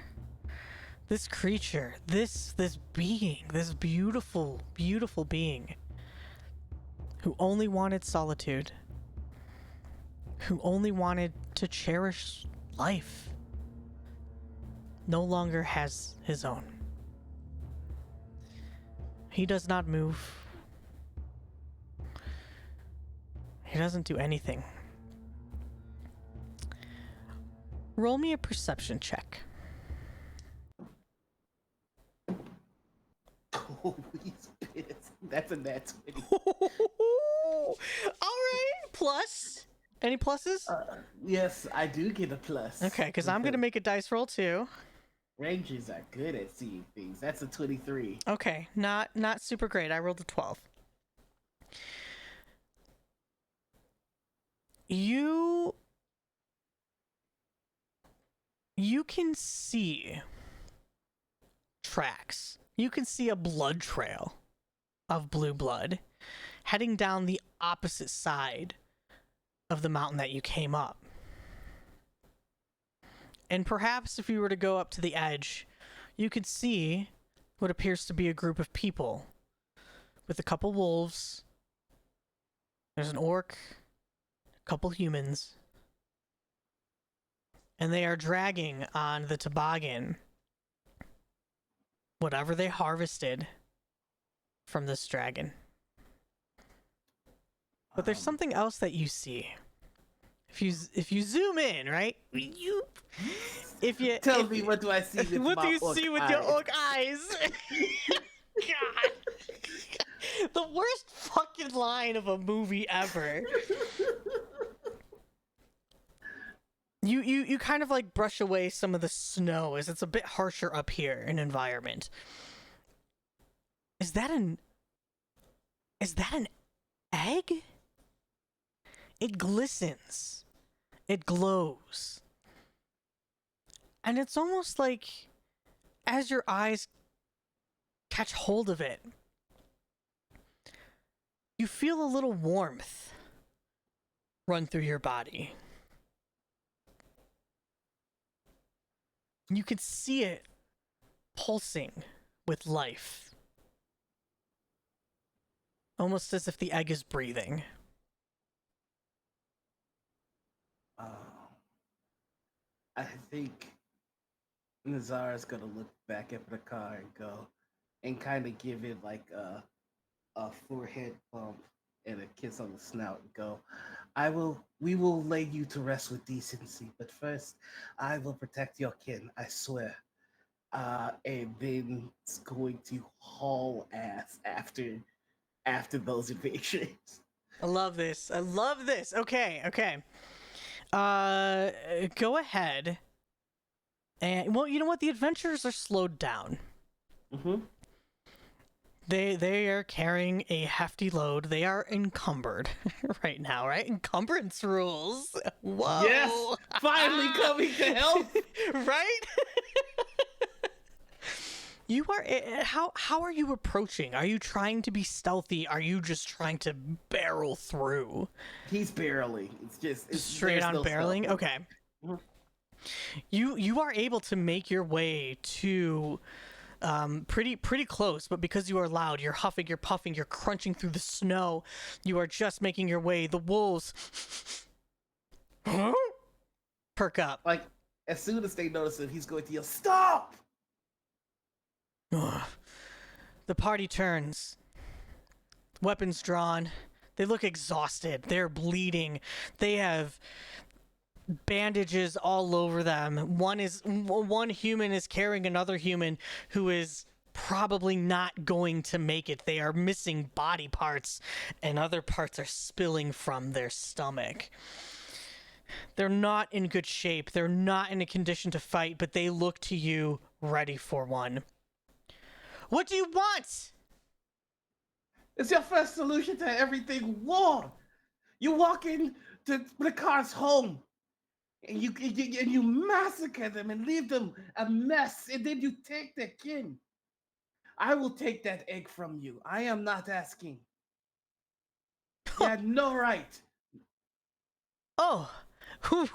this creature, this being, this beautiful, beautiful being who only wanted solitude, who only wanted to cherish life, no longer has his own. He does not move. He doesn't do anything. Roll me a perception check. Oh, he's pissed. That's a nat 20. All right. Plus. Any pluses? Yes, I do get a plus. Okay, because I'm going to make a dice roll too. Rangers are good at seeing things. That's a 23. Okay, not super great. I rolled a 12. You can see tracks. You can see a blood trail of blue blood heading down the opposite side of the mountain that you came up. And perhaps if you were to go up to the edge, you could see what appears to be a group of people with a couple wolves. There's an orc, a couple humans, and they are dragging on the toboggan whatever they harvested from this dragon. But there's something else that you see. If you zoom in, right? Tell me, what do I see with what my do you orc see with eyes? your orc eyes? God. The worst fucking line of a movie ever. You kind of like brush away some of the snow as it's a bit harsher up here in environment. Is that an egg? It glistens. It glows. And it's almost like as your eyes catch hold of it, you feel a little warmth run through your body. You can see it pulsing with life. Almost as if the egg is breathing. I think Nazar is gonna look back at the car and go, and kind of give it like a forehead bump and a kiss on the snout and go, we will lay you to rest with decency, but first I will protect your kin, I swear. And then it's going to haul ass after those adventures. I love this. Okay. Go ahead. And well, you know what? The adventurers are slowed down. Mm-hmm. They are carrying a hefty load. They are encumbered right now, right? Encumbrance rules. Whoa. Yes, finally coming to help. Right? You are how are you approaching? Are you trying to be stealthy? Are you just trying to barrel through? He's barreling. It's straight on barreling. stealth. Okay. Mhm. You are able to make your way to pretty close, but because you are loud, you're huffing, you're puffing, you're crunching through the snow. You are just making your way. The wolves perk up. Like as soon as they notice him, he's going to yell, "Stop!" The party turns. Weapons drawn. They look exhausted. They're bleeding. They have bandages all over them. One human is carrying another human who is probably not going to make it. They are missing body parts, and other parts are spilling from their stomach. They're not in good shape. They're not in a condition to fight, but they look to you ready for one. What do you want? It's your first solution to everything. War. You walk in to the car's home, and you massacre them and leave them a mess, and then you take their kin. I will take that egg from you. I am not asking. You had no right. Oh,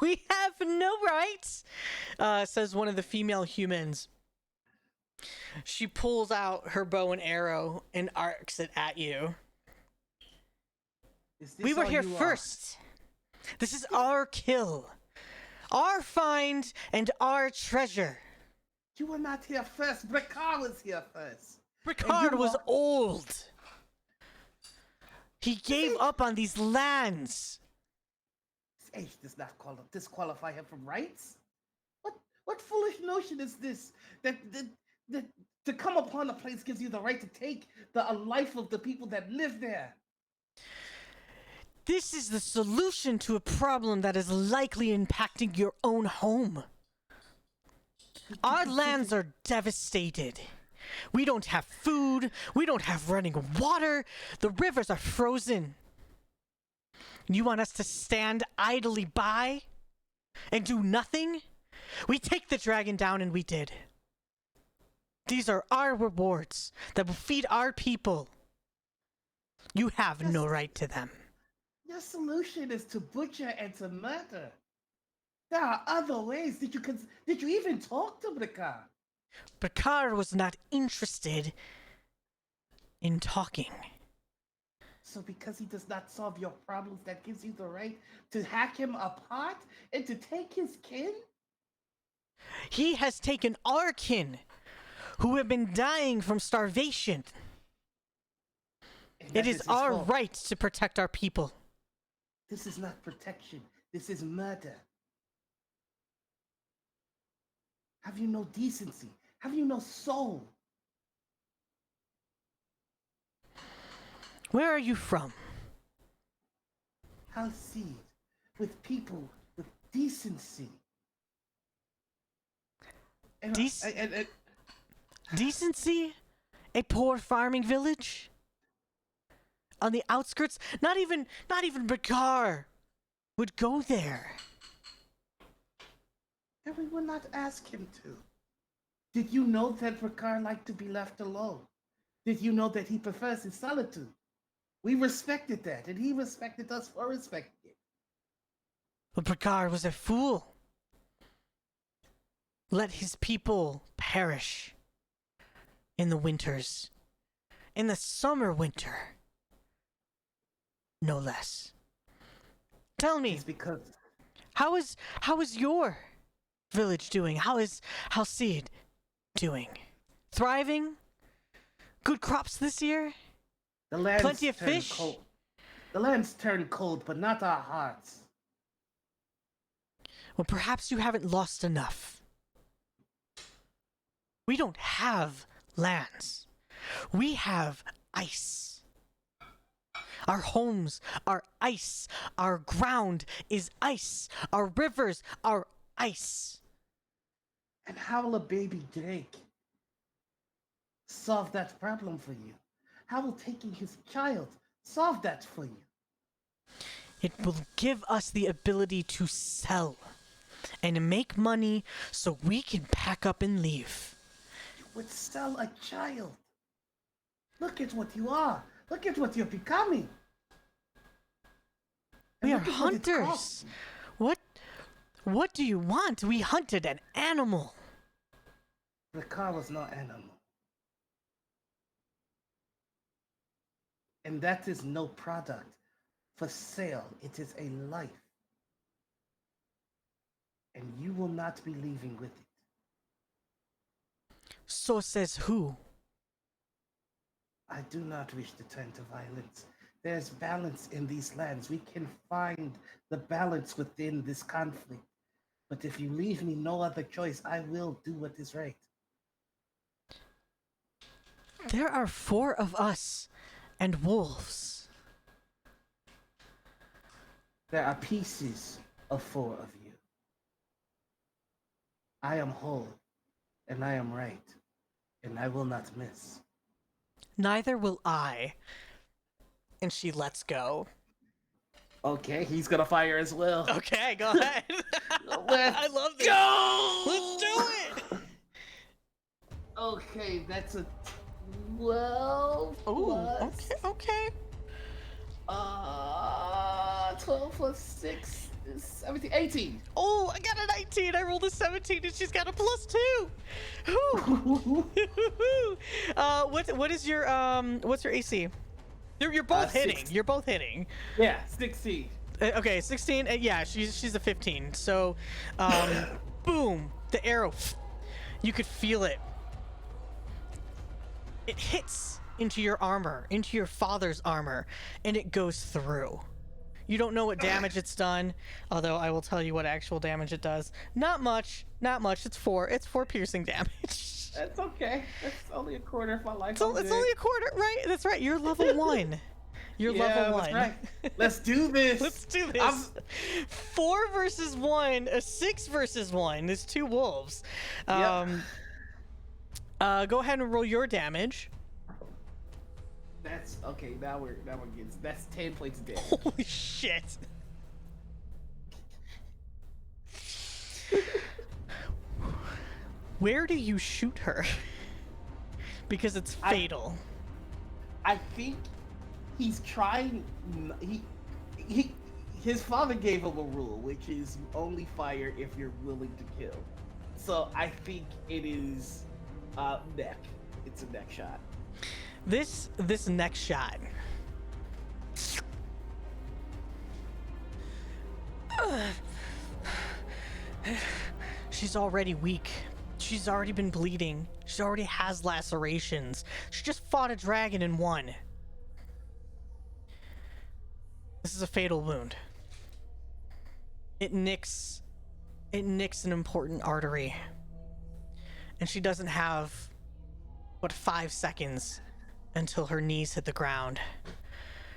we have no rights, says one of the female humans. She pulls out her bow and arrow and arcs it at you. We were here first. This is our kill. Our find and our treasure. You were not here first. Bricard was here first. Bricard was old. He gave up on these lands. His age does not disqualify him from rights. What foolish notion is this? That To come upon a place gives you the right to take the life of the people that live there. This is the solution to a problem that is likely impacting your own home. Our lands are devastated. We don't have food. We don't have running water. The rivers are frozen. You want us to stand idly by and do nothing? We take the dragon down, and we did. These are our rewards that will feed our people. You have no right to them. Your solution is to butcher and to murder. There are other ways. Did you even talk to Brakar? Brakar was not interested in talking. So because he does not solve your problems, that gives you the right to hack him apart and to take his kin? He has taken our kin, who have been dying from starvation. It is our right to protect our people. This is not protection. This is murder. Have you no decency? Have you no soul? Where are you from? Halcyd, with people with decency. And Decency? A poor farming village? On the outskirts? Not even Brakar would go there. And we will not ask him to. Did you know that Brakar liked to be left alone? Did you know that he prefers his solitude? We respected that, and he respected us for respecting it. But Brakar was a fool. Let his people perish in the winters. In the summer winter. No less. Tell me, It's because how is your village doing? How is Halcyd doing? Thriving? Good crops this year? the lands Plenty of turn fish? cold. The lands turn cold, but not our hearts. Well, perhaps you haven't lost enough. We don't have lands. We have ice. Our homes are ice. Our ground is ice. Our rivers are ice. And how will a baby Drake solve that problem for you? How will taking his child solve that for you? It will give us the ability to sell and make money so we can pack up and leave. You would sell a child. Look at what you are. Look at what you're becoming. And We are look at what it's hunters. cost. What do you want? We hunted an animal. The car was no animal. And that is no product for sale. It is a life. And you will not be leaving with it. So says who? I do not wish to turn to violence. There's balance in these lands. We can find the balance within this conflict. But if you leave me no other choice, I will do what is right. There are 4 of us and wolves. There are pieces of 4 of you. I am whole, and I am right, and I will not miss. Neither will I. And she lets go. Okay, he's gonna fire as well. Okay, go ahead. I love this. Go! Let's do it. Okay, that's a 12 Oh, plus, okay. 12 plus 6 is 17, 18. Oh, I got a 19. I rolled a 17, and she's got a +2. Whew. What is your what's your AC? You're both hitting. 16. You're both hitting. Yeah, 16. Okay, 16. Yeah, she's a 15. So, boom, the arrow. You could feel it. It hits into your armor, into your father's armor, and it goes through. You don't know what damage it's done, although I will tell you what actual damage it does. Not much. It's 4. It's 4 piercing damage. That's okay. That's only a quarter of my life. It's only a quarter, right? That's right. You're level 1. You're level 1. That's right. Let's do this. Let's do this. 4 versus 1, a 6 versus 1. There's 2 wolves. Go ahead and roll your damage. That's okay. Now we're getting. That's 10 points of damage. Holy shit. Where do you shoot her? Because it's fatal. I think he's trying. His father gave him a rule, which is you only fire if you're willing to kill. So I think it is neck. It's a neck shot. This next shot. She's already weak. She's already been bleeding. She already has lacerations. She just fought a dragon and won. This is a fatal wound. It nicks an important artery. And she doesn't have, 5 seconds until her knees hit the ground.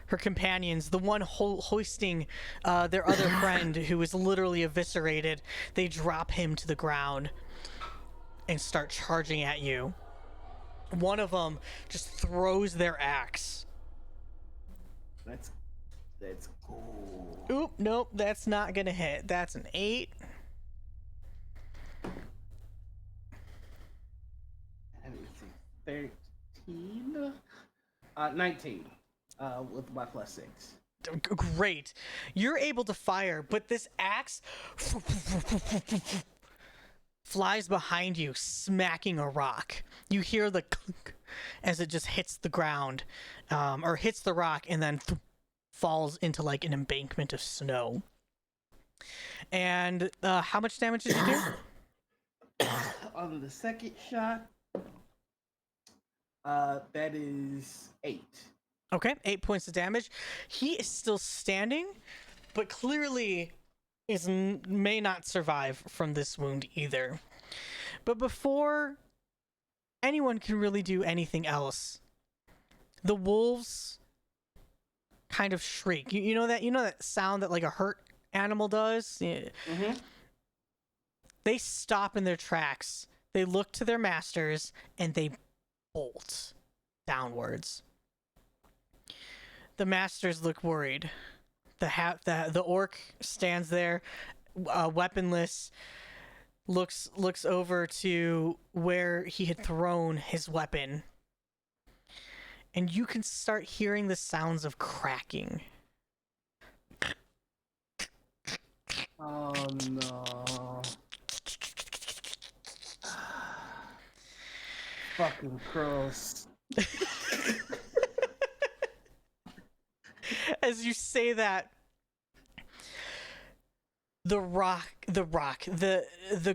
Her companions, the one hoisting their other friend who was literally eviscerated, they drop him to the ground and start charging at you. One of them just throws their axe. That's cool. Oop, nope, that's not gonna hit. That's an 8. Let me see. 13? 19. With my +6. Great. You're able to fire, but this axe flies behind you, smacking a rock. You hear the clunk as it just hits the ground, or hits the rock and then falls into like an embankment of snow. And how much damage did you do? On the second shot, that is 8. Okay, 8 points of damage. He is still standing, but clearly may not survive from this wound either. But before anyone can really do anything else, the wolves kind of shriek. You know that sound that like a hurt animal does? Yeah. Mm-hmm. They stop in their tracks. They look to their masters and they bolt downwards. The masters look worried. The orc stands there, weaponless, looks over to where he had thrown his weapon. And you can start hearing the sounds of cracking. Oh no. Fucking gross. As you say that, the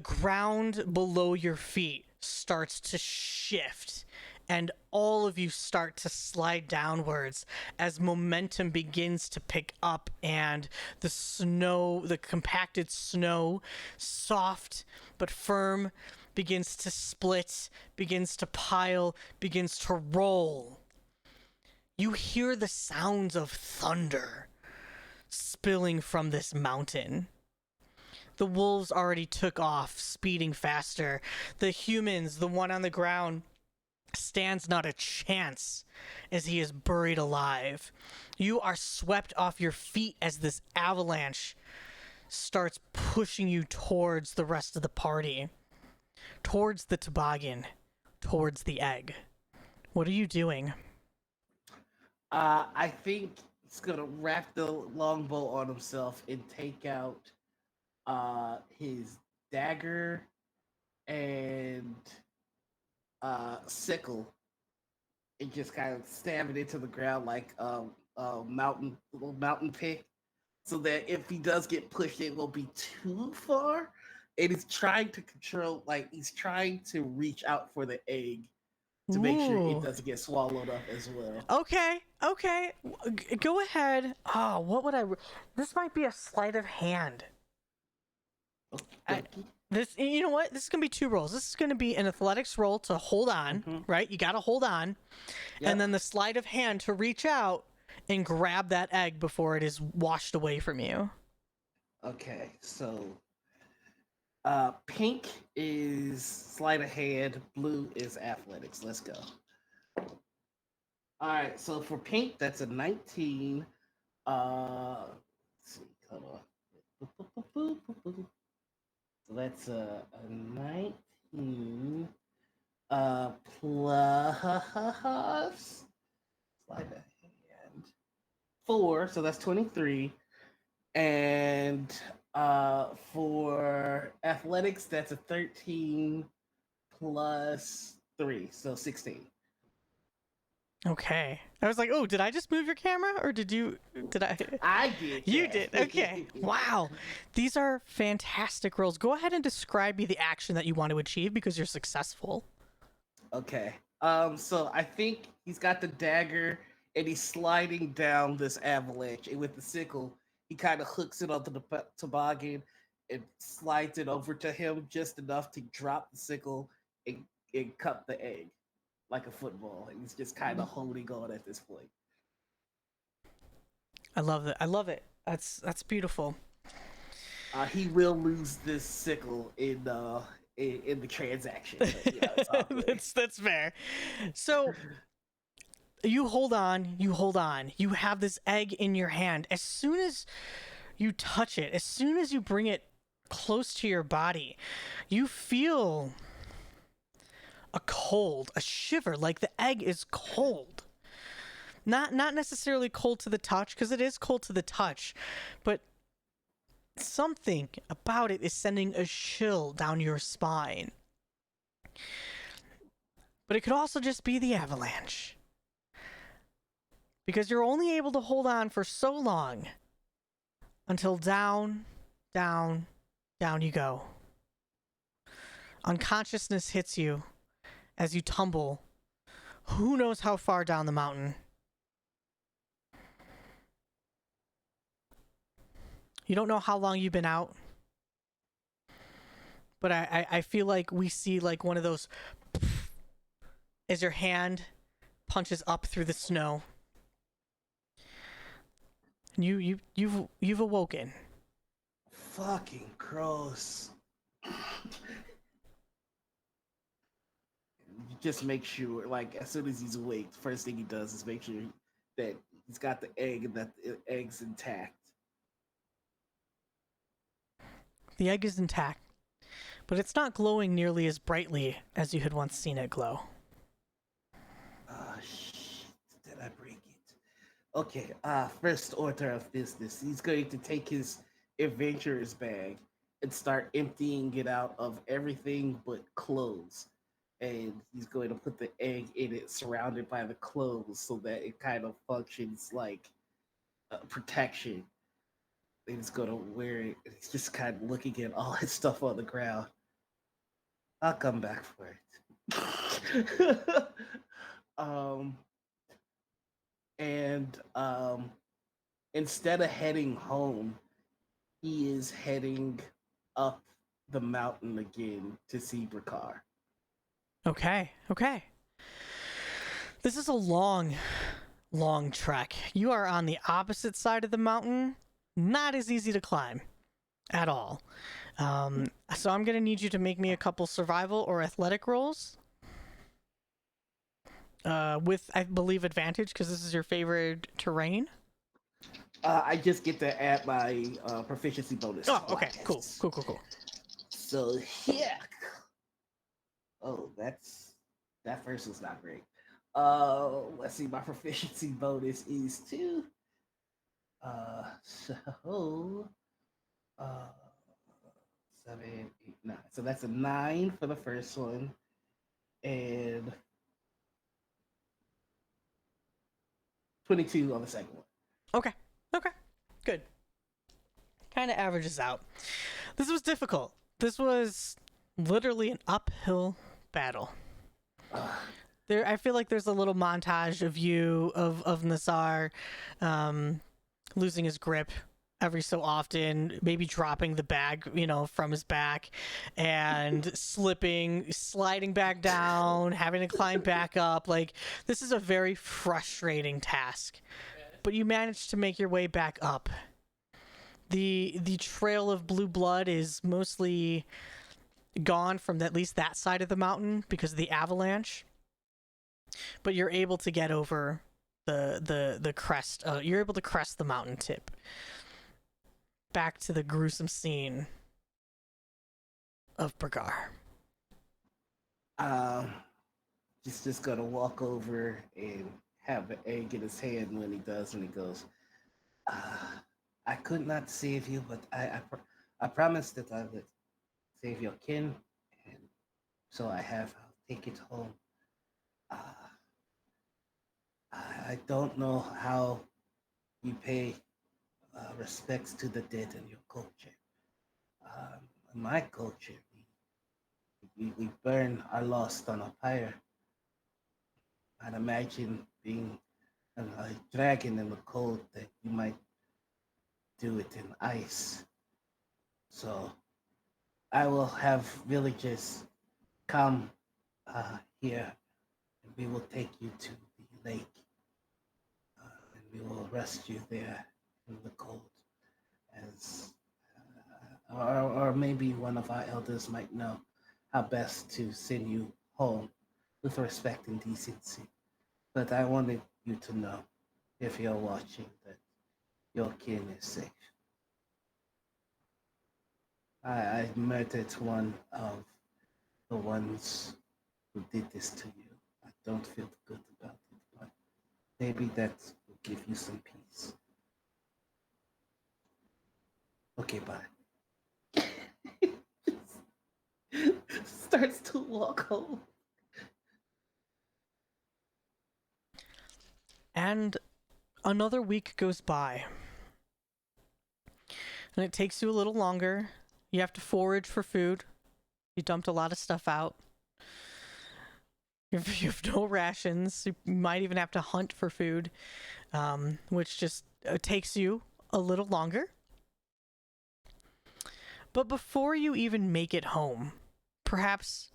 ground below your feet starts to shift, and all of you start to slide downwards as momentum begins to pick up, and the compacted snow, soft but firm, begins to split, begins to pile, begins to roll. You hear the sounds of thunder spilling from this mountain. The wolves already took off, speeding faster. The humans, the one on the ground, stands not a chance as he is buried alive. You are swept off your feet as this avalanche starts pushing you towards the rest of the party, towards the toboggan, towards the egg. What are you doing? I think he's gonna wrap the longbow on himself and take out his dagger and sickle and just kind of stab it into the ground like a little mountain pick, so that if he does get pushed, it won't be too far. And he's trying to control, like he's trying to reach out for the egg to make sure it doesn't get swallowed up as well. Okay. Go ahead. Oh, what would this might be a sleight of hand. Okay. This, you know what? This is gonna be 2 rolls. This is gonna be an athletics roll to hold on, right? You gotta hold on, and then the sleight of hand to reach out and grab that egg before it is washed away from you. Okay, so pink is sleight of hand, blue is athletics. Let's go. All right, so for pink, that's a 19. Let's see, hold on. So that's a 19 plus slide of hand 4, so that's 23. And for athletics, that's a 13 plus 3, so 16. Okay. I was like, oh, did I just move your camera, or did I? I did. You did. Okay. Wow. These are fantastic rolls. Go ahead and describe me the action that you want to achieve because you're successful. Okay. So I think he's got the dagger and he's sliding down this avalanche, and with the sickle, he kind of hooks it onto the toboggan and slides it over to him just enough to drop the sickle and cut the egg like a football. And he's just kind of holding on at this point. I love it. I love it. That's beautiful. He will lose this sickle in the transaction. But, it's all good. That's fair. So you hold on. You have this egg in your hand. As soon as you touch it, as soon as you bring it close to your body, you feel a shiver, like the egg is cold. Not necessarily cold to the touch, because it is cold to the touch, but something about it is sending a chill down your spine. But it could also just be the avalanche, because you're only able to hold on for so long until down you go. Unconsciousness hits you as you tumble who knows how far down the mountain. You don't know how long you've been out, but I feel like we see like one of those as your hand punches up through the snow. And you've awoken. Fucking gross. Just make sure, like, as soon as he's awake, the first thing he does is make sure that he's got the egg and that the egg's intact. The egg is intact, but it's not glowing nearly as brightly as you had once seen it glow. Shit. Did I break it? Okay, first order of business. He's going to take his adventurer's bag and start emptying it out of everything but clothes. And he's going to put the egg in it, surrounded by the clothes, so that it kind of functions like protection. And he's going to wear it. And he's just kind of looking at all his stuff on the ground. I'll come back for it. And instead of heading home, he is heading up the mountain again to see Brakar. Okay. This is a long trek. You are on the opposite side of the mountain. Not as easy to climb at all. So I'm going to need you to make me a couple survival or athletic rolls. With, I believe, advantage, because this is your favorite terrain. I just get to add my proficiency bonus. Oh, okay. Cool. So, yeah. Oh, that first was not great. Let's see, my proficiency bonus is 2. So 7, 8, 9. So that's a 9 for the first one, and 22 on the second one. Okay. Good. Kind of averages out. This was difficult. This was literally an uphill battle. I feel like there's a little montage of you of Nazar losing his grip every so often, maybe dropping the bag, from his back and sliding back down, having to climb back up. Like, this is a very frustrating task. But you managed to make your way back up. The trail of blue blood is mostly gone from at least that side of the mountain because of the avalanche. But you're able to get over the crest. You're able to crest the mountain tip. Back to the gruesome scene of Bragar. Just gonna walk over and have an egg in his hand when he does, and he goes, I could not save you, but I promised that I would save your kin, and so I'll take it home. I don't know how you pay respects to the dead in your culture. In my culture, we burn our lost on a pyre. I'd imagine being a dragon in the cold that you might do it in ice. So I will have villagers come here, and we will take you to the lake, and we will rest you there in the cold. As or maybe one of our elders might know how best to send you home with respect and decency. But I wanted you to know, if you're watching, that your kin is safe. I murdered one of the ones who did this to you. I don't feel good about it, but maybe that will give you some peace. Okay, bye. Starts to walk home. And another week goes by. And it takes you a little longer. You have to forage for food. You dumped a lot of stuff out. You have no rations. You might even have to hunt for food, which just takes you a little longer. But before you even make it home, perhaps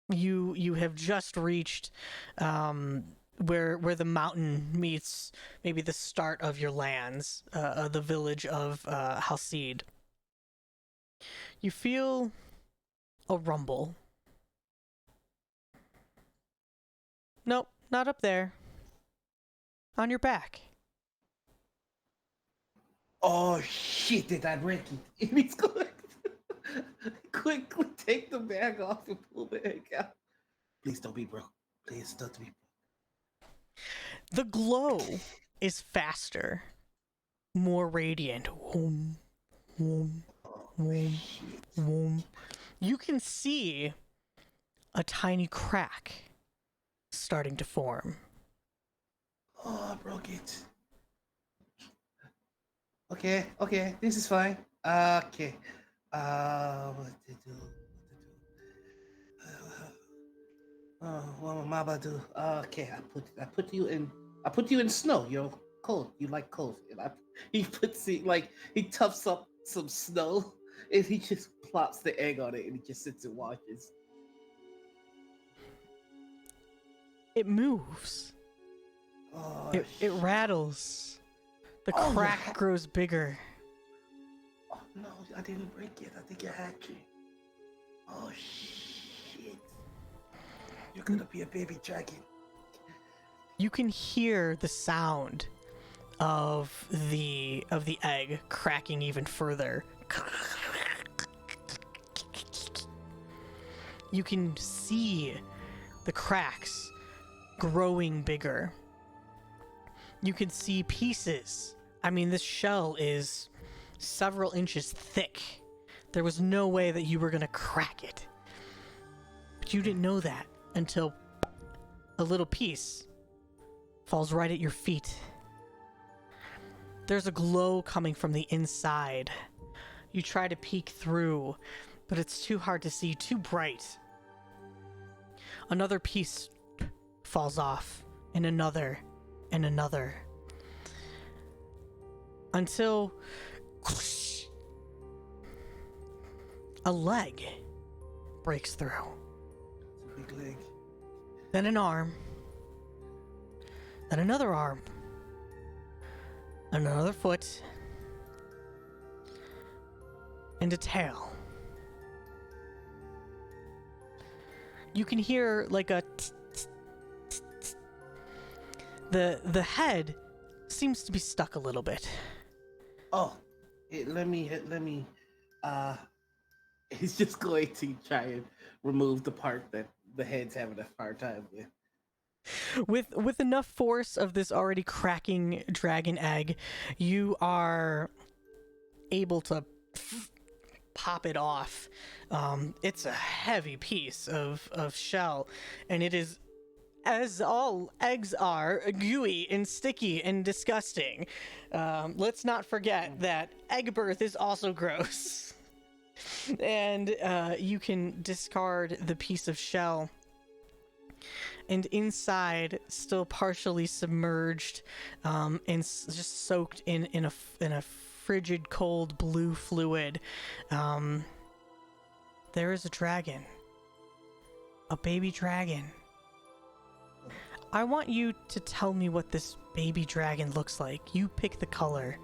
you have just reached where the mountain meets maybe the start of your lands, the village of Halcyd. You feel a rumble. Nope, not up there. On your back. Oh shit, did I break it? And he's going to quickly take the bag off and pull the egg out. Please don't be broke. Please don't be broke. The glow is faster, more radiant. Whoom, whoom, whoom, whoom. You can see a tiny crack starting to form. Oh, I broke it. Okay, this is fine. Okay. What to do? What am I about to do? Okay, I put you in snow. You're cold. You like cold. And he puts it like he toughs up some snow and he just plops the egg on it and he just sits and watches. It moves. Oh, it rattles. The crack grows bigger. Oh no, I didn't break it. I think you're hatching. Oh shit. You're gonna be a baby dragon. You can hear the sound of the egg cracking even further. You can see the cracks growing bigger. You can see pieces. I mean, this shell is several inches thick. There was no way that you were gonna crack it. But you didn't know that until a little piece falls right at your feet. There's a glow coming from the inside. You try to peek through, but it's too hard to see, too bright. Another piece falls off, and another, and another. Until A leg breaks through. It's a big leg. Then an arm. Then another arm. Another foot. And a tail. You can hear like a the head seems to be stuck a little bit. Oh, let me. He's just going to try and remove the part that the head's having a hard time with. With enough force of this already cracking dragon egg, you are able to pop it off. It's a heavy piece of shell, and it is, as all eggs are, gooey and sticky and disgusting. Let's not forget that egg birth is also gross. And you can discard the piece of shell. And inside, still partially submerged and just soaked in a frigid, cold blue fluid, there is a dragon. A baby dragon. I want you to tell me what this baby dragon looks like. You pick the color.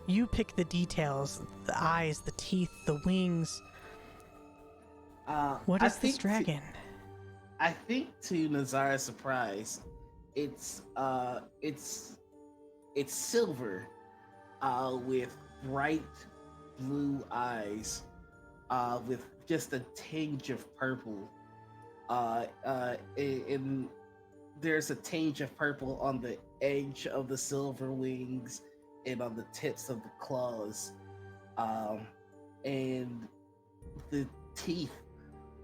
You pick the details. The eyes, the teeth, the wings. What is this dragon? I think, to Nazar's surprise, it's silver, with bright blue eyes, with just a tinge of purple, and there's a tinge of purple on the edge of the silver wings and on the tips of the claws, and the teeth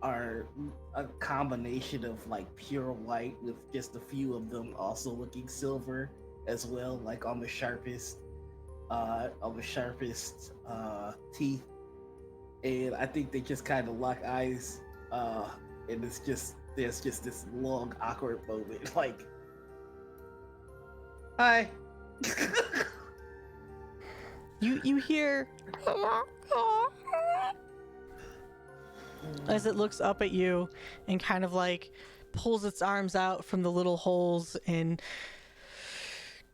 are a combination of like pure white with just a few of them also looking silver as well, like on the sharpest teeth. And I think they just kind of lock eyes, and there's just this long awkward moment, like, hi. You hear as it looks up at you and kind of like pulls its arms out from the little holes and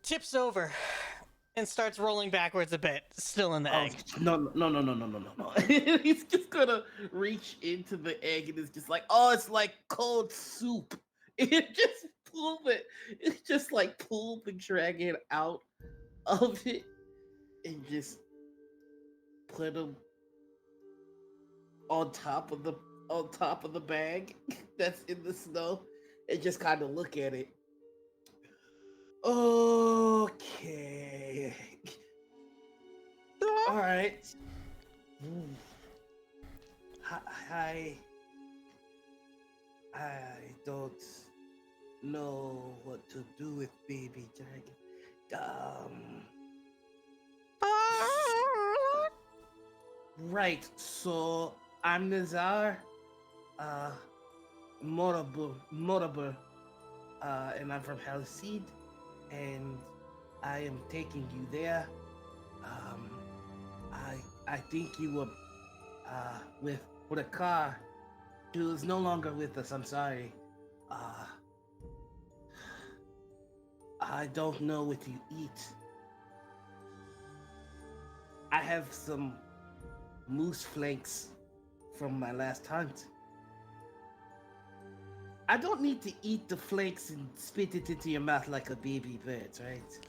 tips over and starts rolling backwards a bit, still in the egg. No. He's just gonna reach into the egg and it's just like, oh, it's like cold soup. It just pull the dragon out of it and just put him on top of the bag that's in the snow and just kind of look at it. Okay. All right. I don't know what to do with baby dragon. Right. So I'm Nazar, Morabur, and I'm from Halcyd, and I am taking you there. I think you were with a car. She was no longer with us. I'm sorry. I don't know what you eat. I have some moose flanks from my last hunt. I don't need to eat the flakes and spit it into your mouth like a baby bird, right?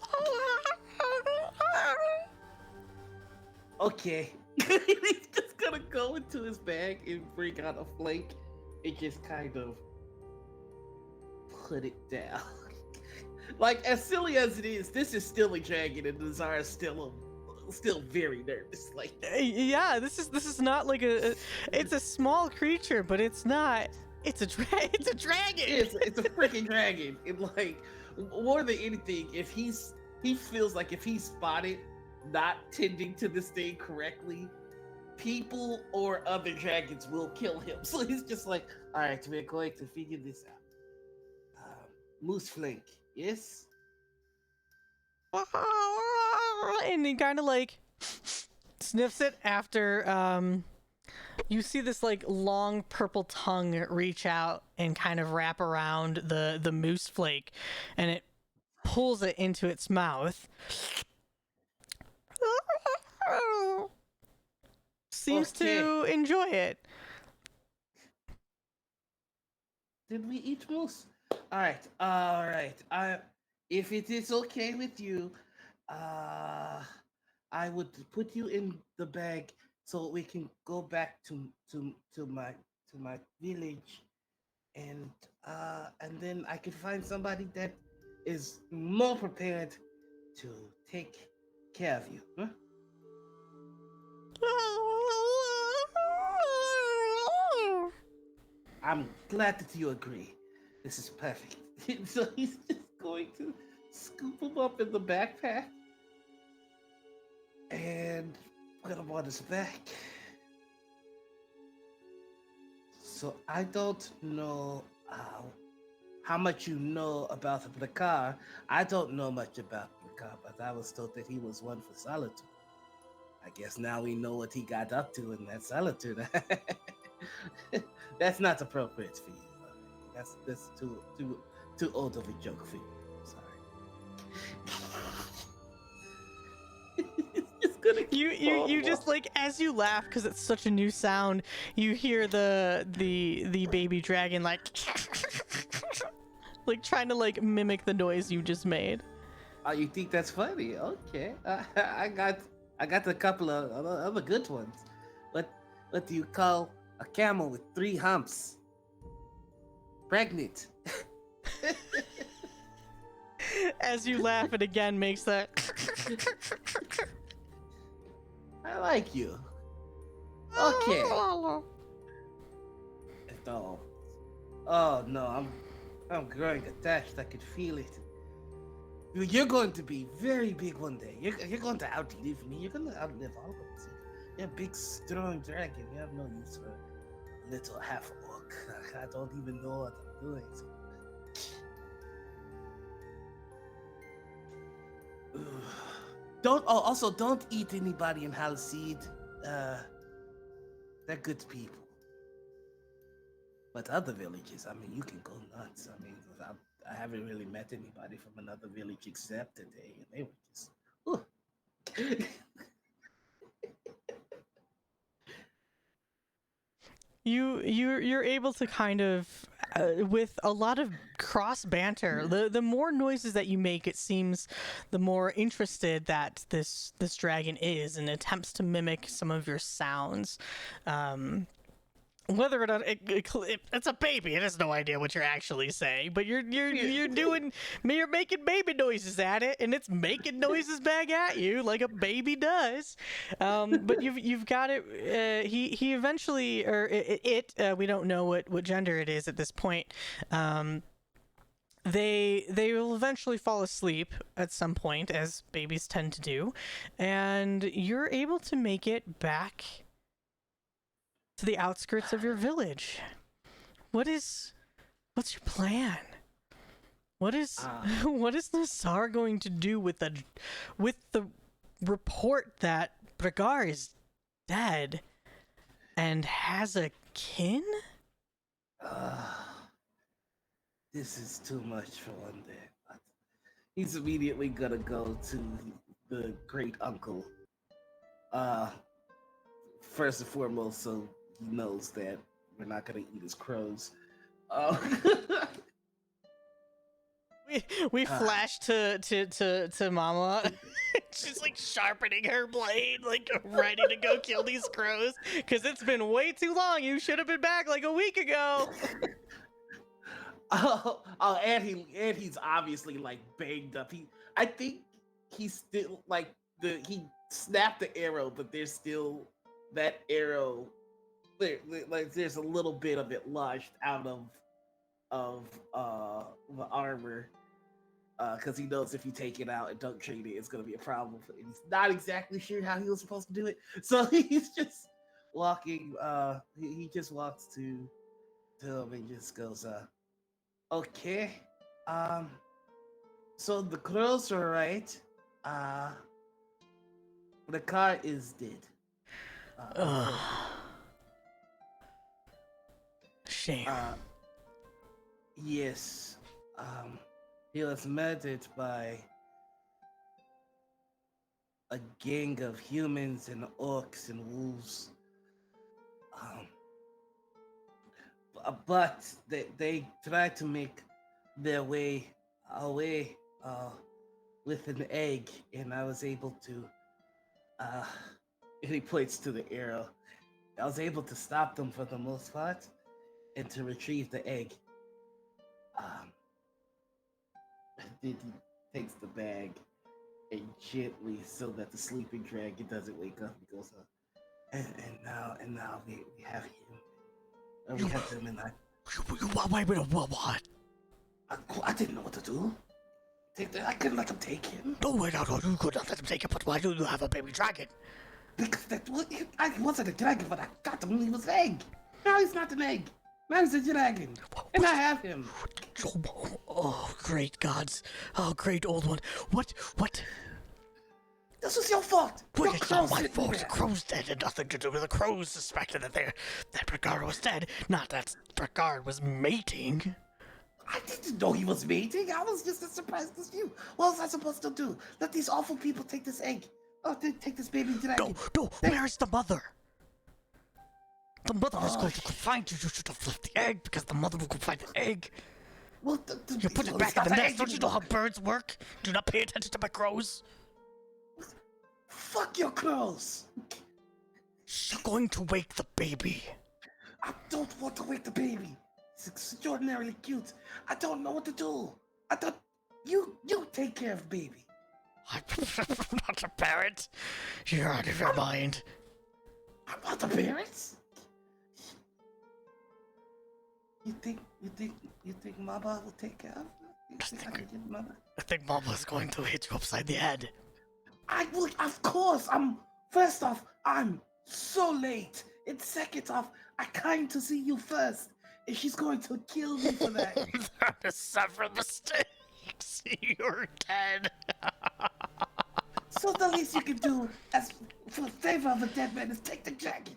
Okay. He's just gonna go into his bag and bring out a flake and just kind of put it down. Like, as silly as it is, this is still a dragon and Nazar is still very nervous. Like, yeah, this is not like it's a small creature, but it's not. It's a dragon. It's a freaking dragon. And like, more than anything, if he feels like if he's spotted not tending to this thing correctly, people or other dragons will kill him. So he's just like, all right, we're going to figure this out. Moose flank, yes? And he kind of like sniffs it after you see this like long purple tongue reach out and kind of wrap around the moose flake, and it pulls it into its mouth. Seems to enjoy it. Did we eat moose? All right. If it is okay with you, I would put you in the bag so we can go back to my village, and then I could find somebody that is more prepared to take care of you. Huh? I'm glad that you agree. This is perfect. So he's just going to scoop him up in the backpack and put him on his back. So I don't know how much you know about the car. I don't know much about the car, but I was told that he was one for solitude. I guess now we know what he got up to in that solitude. That's not appropriate for you. That's too old of a joke for you. Sorry. It's gonna You just like, as you laugh because it's such a new sound, you hear the baby dragon like like trying to like mimic the noise you just made. Oh, you think that's funny? Okay, I got a couple of other good ones. What do you call a camel with 3 humps? Pregnant. As you laugh, it again makes that. I like you. Okay. No. Oh no, I'm growing attached. I could feel it. You're going to be very big one day. You're going to outlive me. You're going to outlive all of us. You're a big, strong dragon. You have no use for a little half-orc. I don't even know what I'm doing. Don't eat anybody in Halcyd. They're good people. But other villages, I mean, you can go nuts. I mean, I haven't really met anybody from another village except today, and they were just, You're able to kind of with a lot of cross banter, the more noises that you make, it seems the more interested that this dragon is and attempts to mimic some of your sounds. Whether or not it's a baby, it has no idea what you're actually saying, but you're making baby noises at it, and it's making noises back at you like a baby does. But you've got it. He eventually, or it we don't know what gender it is at this point. They will eventually fall asleep at some point, as babies tend to do, and you're able to make it back to the outskirts of your village. What's your plan? What is Nazar going to do with the report that Bragar is dead and has a kin? This is too much for one day. He's immediately gonna go to the great uncle. First and foremost, so he knows that we're not gonna eat his crows. We flash to Mama. She's like sharpening her blade, like ready to go kill these crows because it's been way too long. You should have been back like a week ago. And he's obviously like banged up. I think he's still like he snapped the arrow, but there's still that arrow. There's a little bit of it lodged out of the armor, because he knows if you take it out and don't treat it, it's gonna be a problem. And he's not exactly sure how he was supposed to do it, so he's just walking. He just walks to him and just goes, "Okay, so the crows are right. The car is dead. Shame. Yes. He was murdered by a gang of humans and orcs and wolves. But they tried to make their way away with an egg, and I was able to. And he points to the arrow. I was able to stop them for the most part, and to retrieve the egg. Then he takes the bag and gently, so that the sleeping dragon doesn't wake up, he goes, and now we have him. We have him, and What? I didn't know what to do. I couldn't let them take him. No, you could not let him take it, but why do you have a baby dragon? Because I wasn't a dragon, but I got him when he was an egg. Now he's not an egg. Now he's a dragon. And I have him. Oh, great gods. Oh, great old one. What? This was your fault. Well, it's not my fault. The crow's dead had nothing to do with the crows suspected that Brigard was dead. Not that Brigard was mating. I didn't know he was mating. I was just as surprised as you. What was I supposed to do? Let these awful people take this egg. Oh, take this baby dragon. No, where's the mother? The mother was going to find you. You should have left the egg because the mother will go find the egg. Well, you put it back in the nest. Don't you know how birds work? Do not pay attention to my crows. Fuck your crows. You're going to wake the baby. I don't want to wake the baby. It's extraordinarily cute. I don't know what to do. I thought you take care of baby. I'm not a parent. You're out of your mind. I'm not a parent. You think Mama will take care of her? I think Mama's going to hit you upside the head. I will, of course. First off, I'm so late. And second off, I came to see you first. And she's going to kill me for that. That is several mistakes. You're dead. So the least you can do, as for the favor of a dead man, is take the dragon.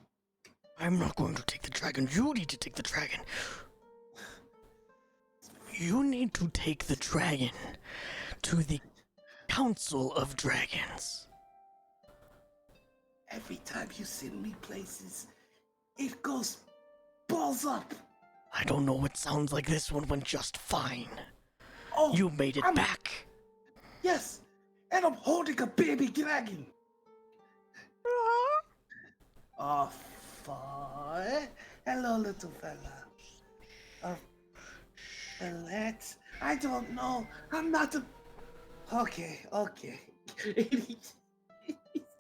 I'm not going to take the dragon. You need to take the dragon. You need to take the dragon to the Council of Dragons. Every time you send me places, it goes balls up. I don't know, it sounds like this one went just fine. Oh, you made it back. Yes, and I'm holding a baby dragon. Oh, fuck. Hello, little fella. Let's. I don't know. I'm not a. Okay. He's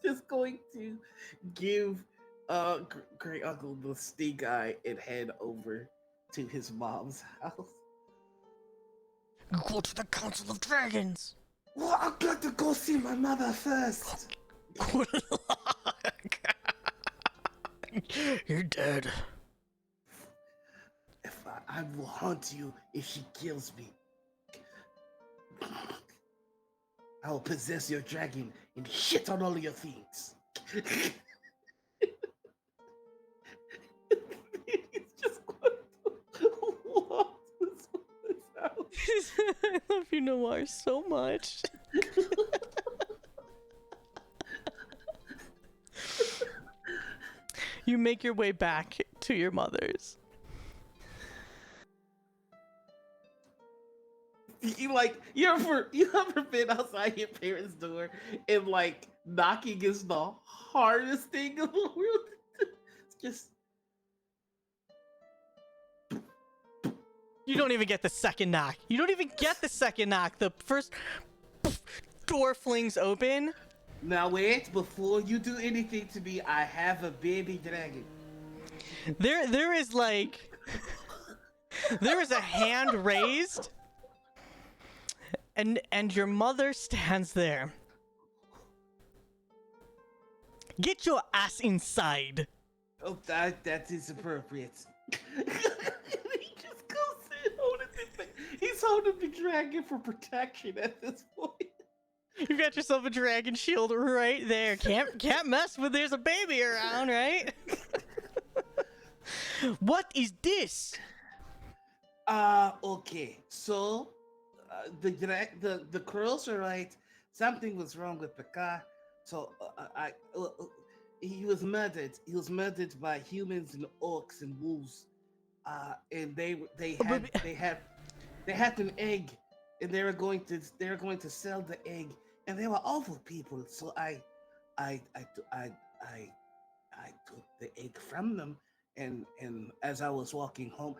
just going to give Great Uncle the stink eye and head over to his mom's house. Go to the Council of Dragons. Well, I've got to go see my mother first. Good luck. You're dead. If I will haunt you if she kills me. I will possess your dragon and shit on all of your things. He's just going to walk this house. I love you, Noir, so much. You make your way back to your mother's. You ever been outside your parents' door and like knocking is the hardest thing in the world? It's just you don't even get the second knock. The first door flings open. Now wait, before you do anything to me, I have a baby dragon. There is a hand raised. And your mother stands there. Get your ass inside. Oh, that is appropriate. He just goes in holding the thing. He's holding the dragon for protection at this point. You got yourself a dragon shield right there. Can't mess with. There's a baby around, right? What is this? Okay. So, the curls are right. Something was wrong with the car. So he was murdered. He was murdered by humans and orcs and wolves. And Oh, but- they had an egg, and they were going to sell the egg, and they were awful people. So I I I I I took the egg from them, and as I was walking home,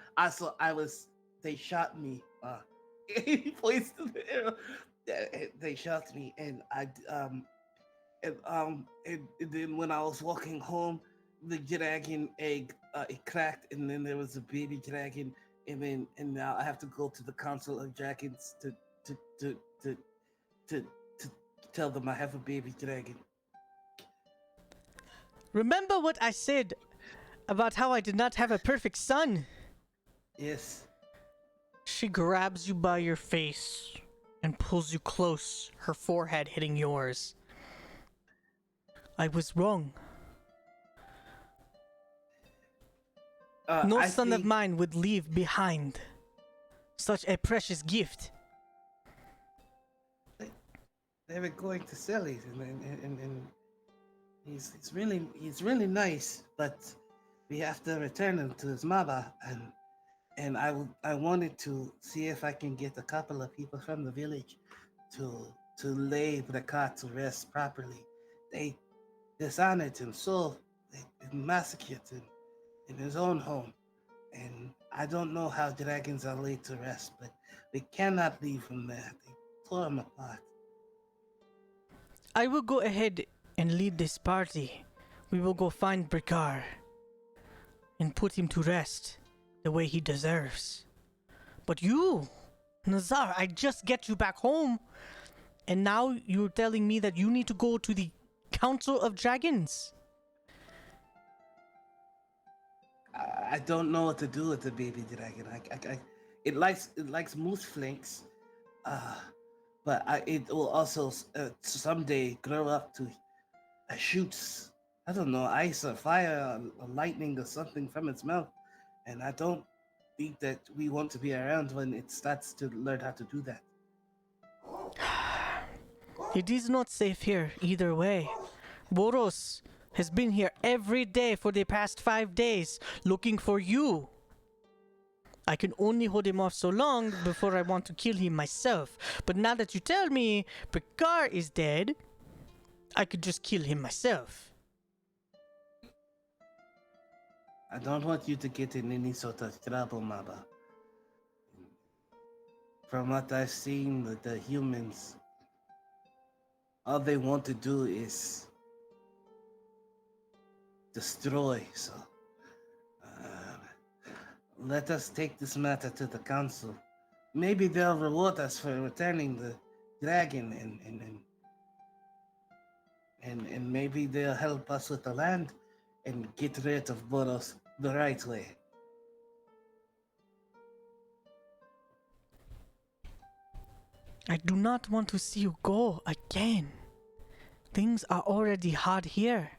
they shot me. He points to the arrow. They shot me, and then when I was walking home, the dragon egg it cracked, and then there was a baby dragon, and now I have to go to the Council of Dragons to to to to, to tell them I have a baby dragon. Remember what I said about how I did not have a perfect son? Yes. She grabs you by your face and pulls you close, her forehead hitting yours. I was wrong. No I son of think- mine would leave behind such a precious gift. They were going to sell it, and he's really nice, but we have to return him to his mother, and I wanted to see if I can get a couple of people from the village to lay the car to rest properly. They dishonored him, so they massacred him in his own home, and I don't know how dragons are laid to rest, but we cannot leave him there. They tore him apart. I will go ahead and lead this party. We will go find Brikar and put him to rest the way he deserves. But you, Nazar, I just get you back home, and now you're telling me that you need to go to the Council of Dragons. I don't know what to do with the baby dragon. It likes moose flanks, but it will also someday grow up to shoots. I don't know, ice or fire or lightning or something from its mouth, and I don't think that we want to be around when it starts to learn how to do that. It is not safe here either way. Boros has been here every day for the past 5 days looking for you. I can only hold him off so long before I want to kill him myself. But now that you tell me Brikar is dead, I could just kill him myself. I don't want you to get in any sort of trouble, Maba. From what I've seen, the humans, all they want to do is destroy. So, let us take this matter to the council. Maybe they'll reward us for returning the dragon, and maybe they'll help us with the land and get rid of Boros the right way. I do not want to see you go again. Things are already hard here.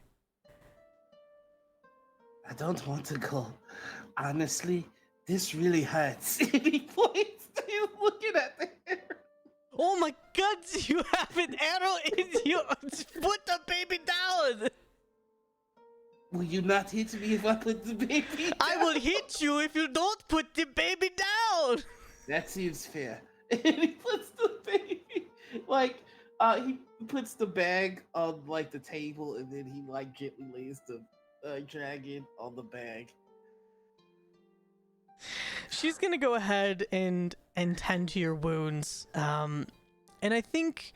I don't want to go. Honestly, this really hurts. And he points to you looking at the hair. Oh my god, you have an arrow in you! Put the baby down! Will you not hit me if I put the baby down? I will hit you if you don't put the baby down! That seems fair. And he puts the baby, he puts the bag on, the table, and then he, gently lays the dragon on the bag. She's gonna go ahead and tend to your wounds. And I think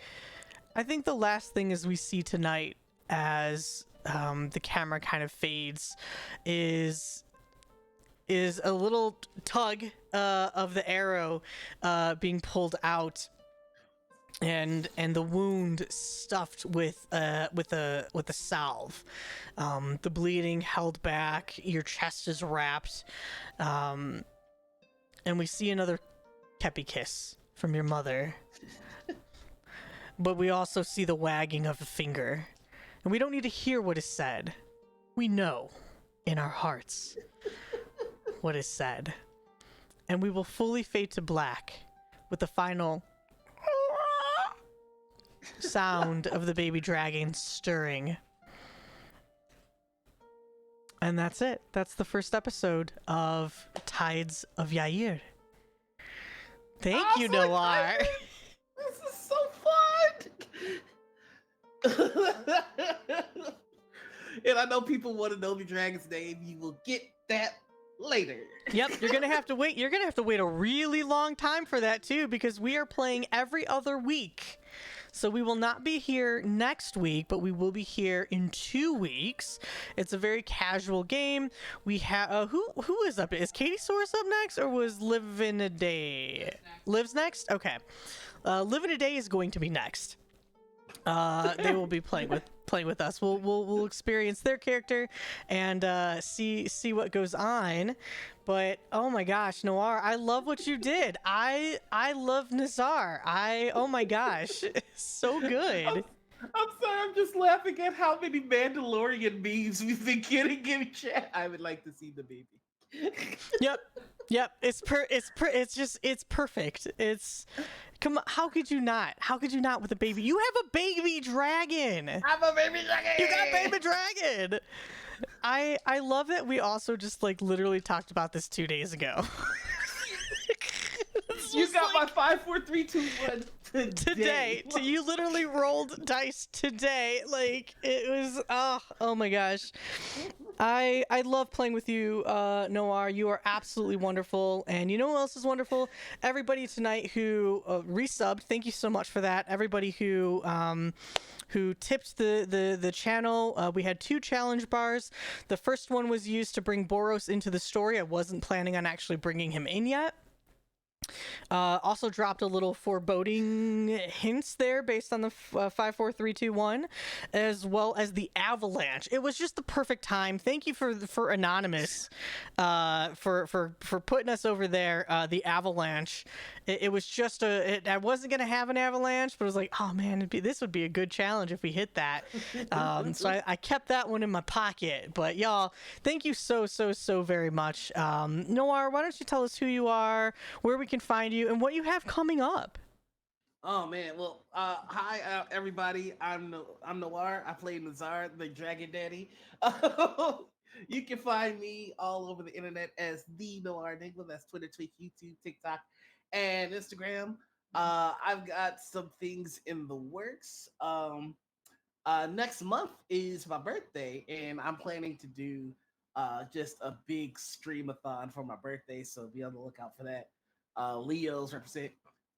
the last thing as we see tonight as the camera kind of fades is a little tug of the arrow being pulled out, and the wound stuffed with a salve. The bleeding held back. Your chest is wrapped, and we see another Kepi kiss from your mother. but we also see the wagging of a finger. And we don't need to hear what is said. We know in our hearts what is said. And we will fully fade to black with the final sound of the baby dragon stirring. And that's it. That's the first episode of Tides of Yair. Thank you, Noir. This is so fun. And I know people want to know the dragon's name. You will get that later. Yep, you're gonna have to wait. You're gonna have to wait a really long time for that too, because we are playing every other week. So we will not be here next week, but we will be here in 2 weeks. It's a very casual game. We have who is up? Is Katie Source up next, or was Live in a Day? Lives next. Okay, Live in a Day is going to be next. They will be playing with us. We'll experience their character and see what goes on. But oh my gosh, Noir, I love what you did. I love Nazar. Oh my gosh, so good. I'm sorry, I'm just laughing at how many Mandalorian memes we've been getting in chat. I would like to see the baby. Yep. It's perfect. Come on, how could you not? How could you not with a baby? You have a baby dragon. I'm a baby dragon. You got baby dragon. I love that we also just like literally talked about this 2 days ago. You got my 5, 4, 3, 2, 1 today. You literally rolled dice today. Like it was. Oh my gosh. I love playing with you, Noir. You are absolutely wonderful. And you know who else is wonderful? Everybody tonight who resubbed. Thank you so much for that. Everybody who tipped the channel. We had 2 challenge bars. The first one was used to bring Boros into the story. I wasn't planning on actually bringing him in yet. Also dropped a little foreboding hints there based on the 5, 4, 3, 2, 1, as well as the avalanche. It was just the perfect time. Thank you for Anonymous for putting us over there. The avalanche. It was just I wasn't gonna have an avalanche, but I was like, oh man, this would be a good challenge if we hit that. So I kept that one in my pocket. But y'all, thank you so very much. Noir, why don't you tell us who you are, where we can find you, and what you have coming up? Oh man, well, hi everybody. I'm Noir. I play Nazar, the Dragon Daddy. You can find me all over the internet as the Noir Nicolas. That's Twitter, Twitch, YouTube, TikTok, and Instagram. I've got some things in the works. Next month is my birthday, and I'm planning to do just a big streamathon for my birthday. So be on the lookout for that. Leos represent.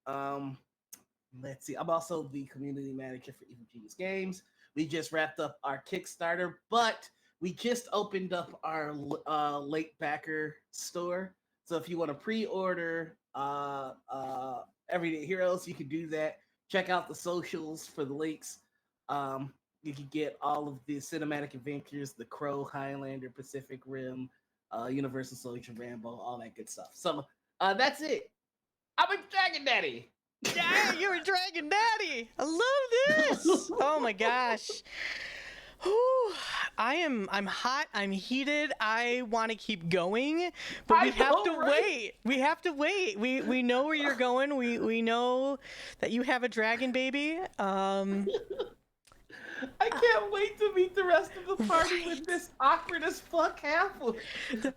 Let's see. I'm also the community manager for Evil Genius Games. We just wrapped up our Kickstarter, but we just opened up our late backer store. So if you want to pre-order Everyday Heroes, you can do that. Check out the socials for the links. You can get all of the cinematic adventures, the Crow, Highlander, Pacific Rim, Universal Soldier, Rambo, all that good stuff. So that's it. I'm a Dragon Daddy. Yeah, you're a Dragon Daddy. I love this. Oh my gosh. Whew. I'm hot. I'm heated. I want to keep going, but we have to wait. We have to wait. We know where you're going. We know that you have a dragon baby. I can't wait to meet the rest of the party with this awkward as fuck half.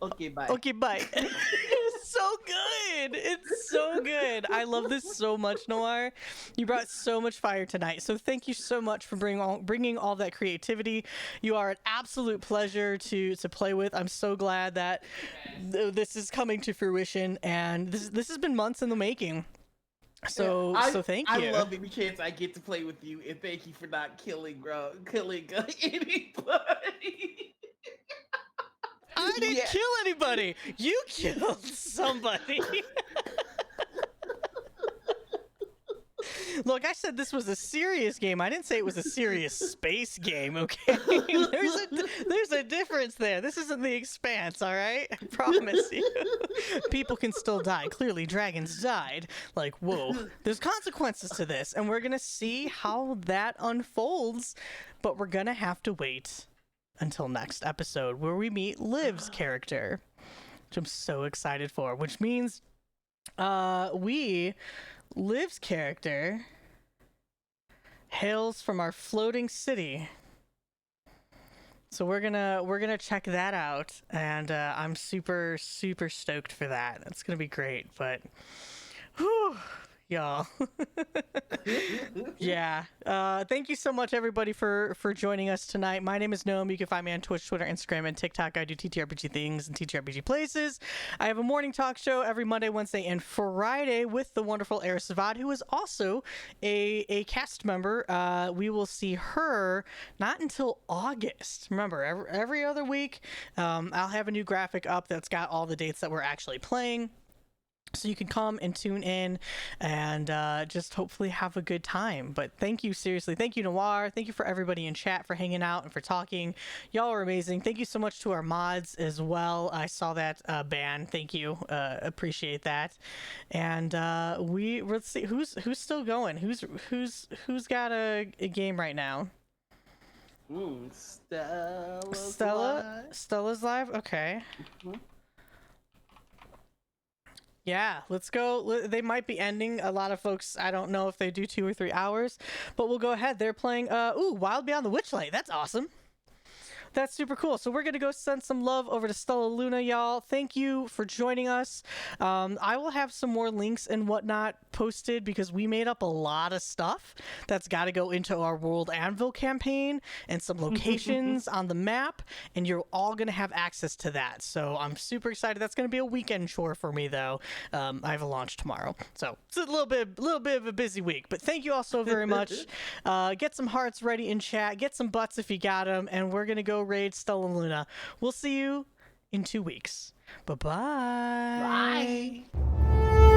Okay, bye. Okay, bye. It's so good. It's so good. I love this so much, Noir. You brought so much fire tonight. So thank you so much for bringing all that creativity. You are an absolute pleasure to play with. I'm so glad that this is coming to fruition, and this has been months in the making. So thank you. I love every chance I get to play with you, and thank you for not killing anybody. I didn't kill anybody. You killed somebody. Look, I said this was a serious game. I didn't say it was a serious space game, okay? There's a difference there. This isn't The Expanse, all right? I promise you. People can still die. Clearly, dragons died. Like, whoa. There's consequences to this, and we're going to see how that unfolds, but we're going to have to wait until next episode where we meet Liv's character, which I'm so excited for, which means Liv's character hails from our floating city. So we're gonna check that out, and I'm super stoked for that. It's gonna be great, but whew, y'all. Yeah. Thank you so much, everybody, for joining us tonight. My name is Noam. You can find me on Twitch, Twitter, Instagram, and TikTok. I do TTRPG things and TTRPG places. I have a morning talk show every Monday, Wednesday, and Friday with the wonderful Eris Savad, who is also a cast member. We will see her not until August. Remember, every other week, I'll have a new graphic up that's got all the dates that we're actually playing. So you can come and tune in and just hopefully have a good time. But thank you, seriously. Thank you, Noir. Thank you for everybody in chat for hanging out and for talking. Y'all are amazing. Thank you so much to our mods as well. I saw that ban. Thank you. Appreciate that. And let's see who's still going. Who's got a game right now? Stella's live. Okay. Mm-hmm. Yeah, let's go. They might be ending. A lot of folks, I don't know if they do 2 or 3 hours, but we'll go ahead. They're playing, Wild Beyond the Witchlight. That's awesome. That's super cool. So we're going to go send some love over to Stella Luna, y'all. Thank you for joining us. I will have some more links and whatnot posted because we made up a lot of stuff that's got to go into our World Anvil campaign and some locations on the map, and you're all going to have access to that. So I'm super excited. That's going to be a weekend chore for me, though. I have a launch tomorrow. So it's a little bit of a busy week, but thank you all so very much. Get some hearts ready in chat. Get some butts if you got them, and we're going to go raid Stella Luna. We'll see you in 2 weeks. Bye-bye. Bye.